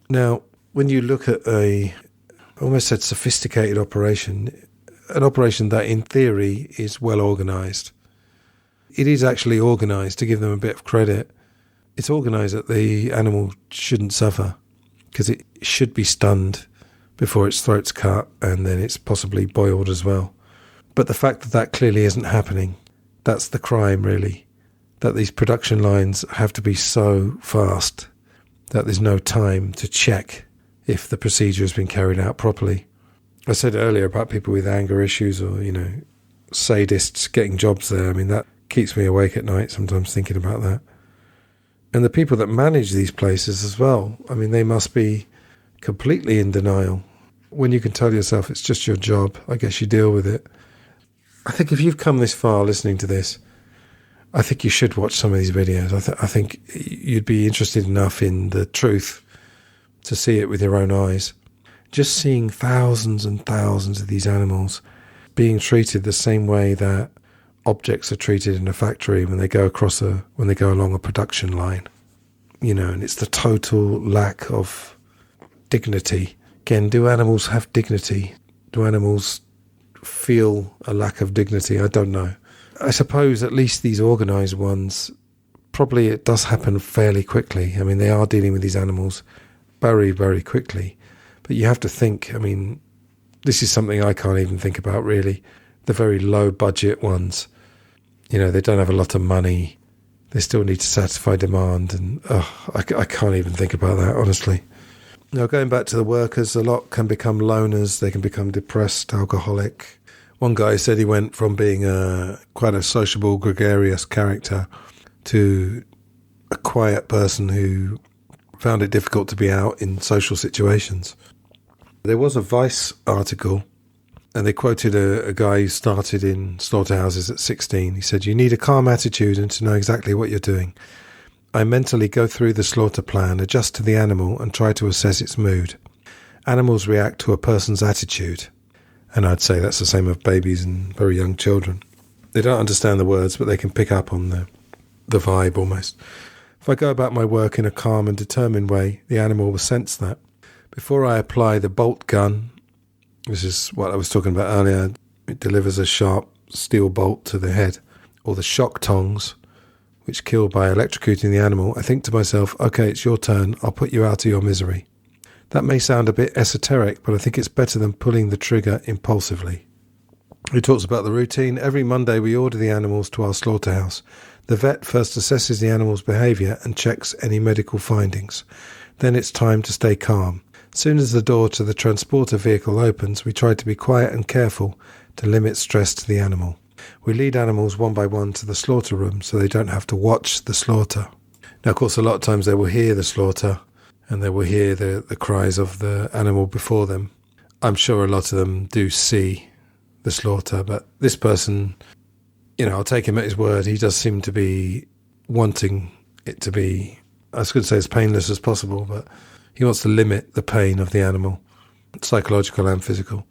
Now, when you look at I almost said sophisticated operation, an operation that in theory is well organised. It is actually organised, to give them a bit of credit. It's organised that the animal shouldn't suffer because it should be stunned before its throat's cut and then it's possibly boiled as well. But the fact that that clearly isn't happening, that's the crime really, that these production lines have to be so fast that there's no time to check if the procedure has been carried out properly. I said earlier about people with anger issues or, you know, sadists getting jobs there. I mean, that keeps me awake at night sometimes thinking about that. And the people that manage these places as well, I mean, they must be completely in denial. When you can tell yourself it's just your job, I guess you deal with it. I think if you've come this far listening to this, I think you should watch some of these videos. I think you'd be interested enough in the truth to see it with your own eyes. Just seeing thousands and thousands of these animals being treated the same way that objects are treated in a factory when they go along a production line. You know, and it's the total lack of dignity. Again, do animals have dignity? Do animals feel a lack of dignity? I don't know. I suppose at least these organised ones, probably it does happen fairly quickly. I mean, they are dealing with these animals very, very quickly. But you have to think, I mean, this is something I can't even think about really. The very low budget ones, you know, they don't have a lot of money. they still need to satisfy demand, and I can't even think about that, honestly. Now, going back to the workers, a lot can become loners, they can become depressed, alcoholic. One guy said he went from being quite a sociable, gregarious character to a quiet person who found it difficult to be out in social situations. There was a Vice article, and they quoted a guy who started in slaughterhouses at 16. He said, "You need a calm attitude and to know exactly what you're doing. I mentally go through the slaughter plan, adjust to the animal, and try to assess its mood. Animals react to a person's attitude." And I'd say that's the same of babies and very young children. They don't understand the words, but they can pick up on the vibe almost. If I go about my work in a calm and determined way, the animal will sense that. Before I apply the bolt gun, this is what I was talking about earlier, it delivers a sharp steel bolt to the head, or the shock tongs, which kill by electrocuting the animal, I think to myself, okay, it's your turn, I'll put you out of your misery. That may sound a bit esoteric, but I think it's better than pulling the trigger impulsively. He talks about the routine. Every Monday we order the animals to our slaughterhouse. The vet first assesses the animal's behaviour and checks any medical findings. Then it's time to stay calm. As soon as the door to the transporter vehicle opens, we try to be quiet and careful to limit stress to the animal. We lead animals one by one to the slaughter room so they don't have to watch the slaughter. Now, of course, a lot of times they will hear the slaughter and they will hear the cries of the animal before them. I'm sure a lot of them do see the slaughter, but this person, I'll take him at his word. He does seem to be wanting it to be, I was going to say as painless as possible, but he wants to limit the pain of the animal, psychological and physical.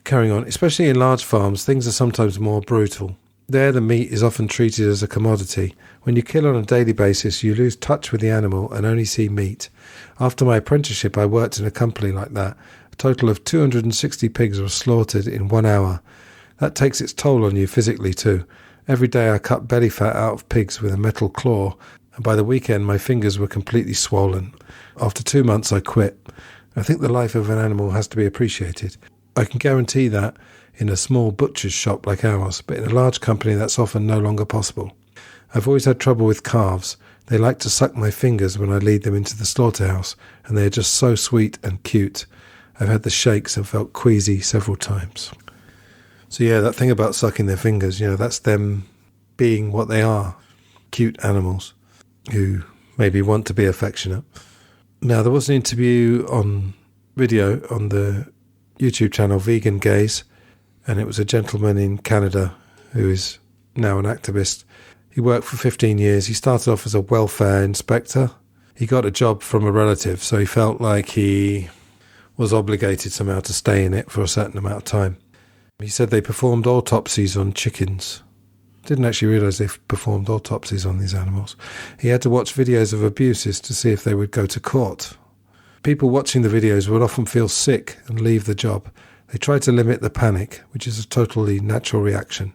Carrying on, especially in large farms, things are sometimes more brutal. There, the meat is often treated as a commodity. When you kill on a daily basis, you lose touch with the animal and only see meat. After my apprenticeship, I worked in a company like that. A total of 260 pigs were slaughtered in 1 hour. That takes its toll on you physically too. Every day I cut belly fat out of pigs with a metal claw, and by the weekend my fingers were completely swollen. After 2 months I quit. I think the life of an animal has to be appreciated. I can guarantee that in a small butcher's shop like ours, but in a large company that's often no longer possible. I've always had trouble with calves. They like to suck my fingers when I lead them into the slaughterhouse, and they are just so sweet and cute. I've had the shakes and felt queasy several times. So yeah, that thing about sucking their fingers, that's them being what they are, cute animals who maybe want to be affectionate. Now, there was an interview on video on the YouTube channel Vegan Gaze, and it was a gentleman in Canada who is now an activist. He worked for 15 years. He started off as a welfare inspector. He got a job from a relative, so he felt like he was obligated somehow to stay in it for a certain amount of time. He said they performed autopsies on chickens. Didn't actually realise they performed autopsies on these animals. He had to watch videos of abuses to see if they would go to court. People watching the videos would often feel sick and leave the job. They try to limit the panic, which is a totally natural reaction.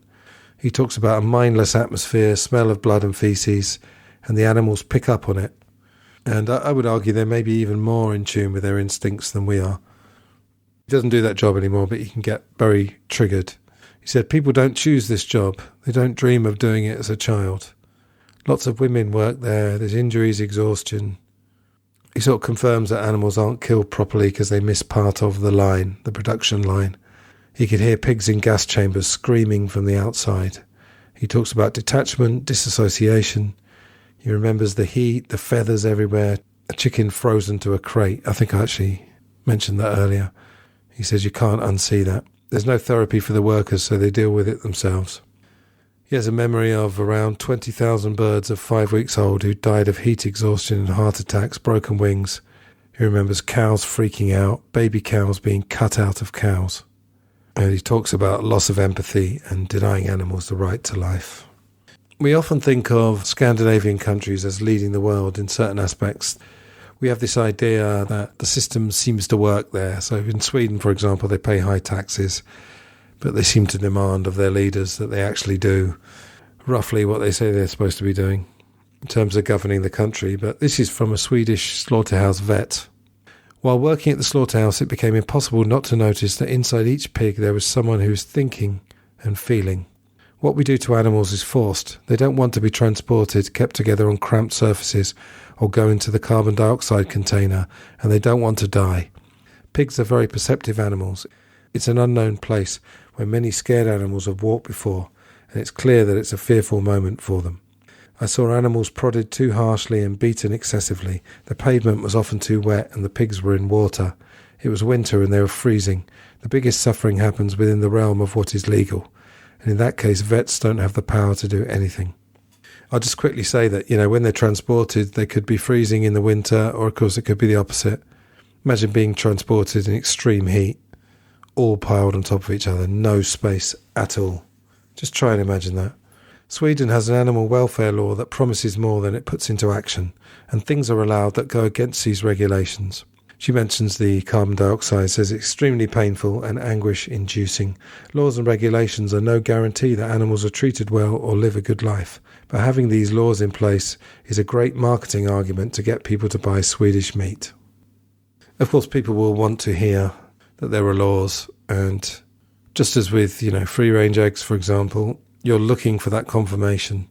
He talks about a mindless atmosphere, smell of blood and faeces, and the animals pick up on it. And I would argue they're maybe even more in tune with their instincts than we are. He doesn't do that job anymore, but he can get very triggered. He said, people don't choose this job. They don't dream of doing it as a child. Lots of women work there. There's injuries, exhaustion. He sort of confirms that animals aren't killed properly because they miss part of the line, the production line. He could hear pigs in gas chambers screaming from the outside. He talks about detachment, disassociation. He remembers the heat, the feathers everywhere, a chicken frozen to a crate. I think I actually mentioned that earlier. He says you can't unsee that. There's no therapy for the workers, so they deal with it themselves. He has a memory of around 20,000 birds of 5 weeks old who died of heat exhaustion and heart attacks, broken wings. He remembers cows freaking out, baby cows being cut out of cows. And he talks about loss of empathy and denying animals the right to life. We often think of Scandinavian countries as leading the world in certain aspects. We have this idea that the system seems to work there. So in Sweden, for example, they pay high taxes, but they seem to demand of their leaders that they actually do roughly what they say they're supposed to be doing in terms of governing the country. But this is from a Swedish slaughterhouse vet. While working at the slaughterhouse, it became impossible not to notice that inside each pig there was someone who was thinking and feeling. What we do to animals is forced. They don't want to be transported, kept together on cramped surfaces, or go into the carbon dioxide container, and they don't want to die. Pigs are very perceptive animals. It's an unknown place where many scared animals have walked before, and it's clear that it's a fearful moment for them. I saw animals prodded too harshly and beaten excessively. The pavement was often too wet and the pigs were in water. It was winter and they were freezing. The biggest suffering happens within the realm of what is legal. And in that case, vets don't have the power to do anything. I'll just quickly say that, when they're transported, they could be freezing in the winter, or of course it could be the opposite. Imagine being transported in extreme heat, all piled on top of each other, no space at all. Just try and imagine that. Sweden has an animal welfare law that promises more than it puts into action, and things are allowed that go against these regulations. She mentions the carbon dioxide, says it's extremely painful and anguish-inducing. Laws and regulations are no guarantee that animals are treated well or live a good life, but having these laws in place is a great marketing argument to get people to buy Swedish meat. Of course, people will want to hear that there are laws, and just as with, free-range eggs, for example, you're looking for that confirmation.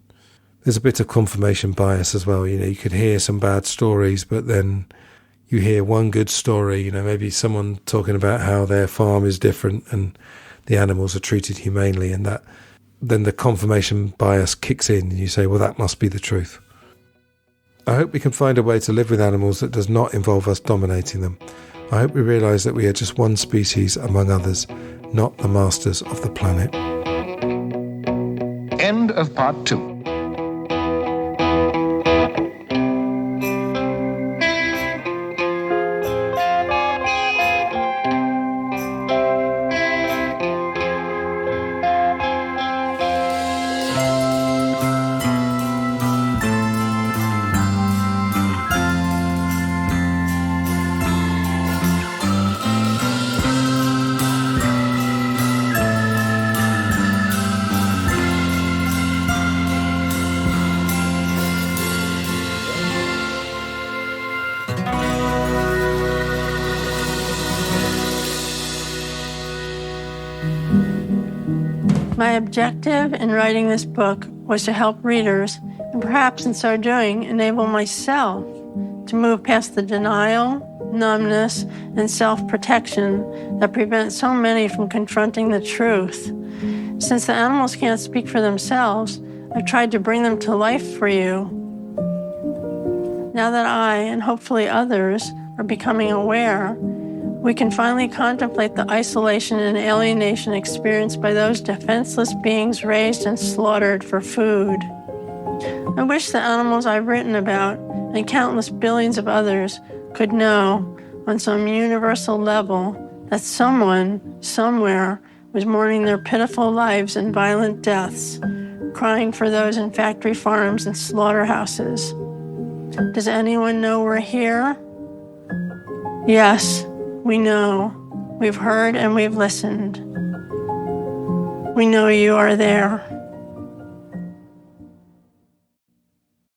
There's a bit of confirmation bias as well. You could hear some bad stories, but then you hear one good story, maybe someone talking about how their farm is different and the animals are treated humanely, and that then the confirmation bias kicks in and you say, well, that must be the truth. I hope we can find a way to live with animals that does not involve us dominating them. I hope we realise that we are just one species among others, not the masters of the planet. End of part 2. My objective in writing this book was to help readers, and perhaps in so doing, enable myself to move past the denial, numbness, and self-protection that prevent so many from confronting the truth. Since the animals can't speak for themselves, I've tried to bring them to life for you. Now that I, and hopefully others, are becoming aware, we can finally contemplate the isolation and alienation experienced by those defenseless beings raised and slaughtered for food. I wish the animals I've written about, and countless billions of others, could know, on some universal level, that someone, somewhere, was mourning their pitiful lives and violent deaths, crying for those in factory farms and slaughterhouses. Does anyone know we're here? Yes. We know, we've heard and we've listened. We know you are there.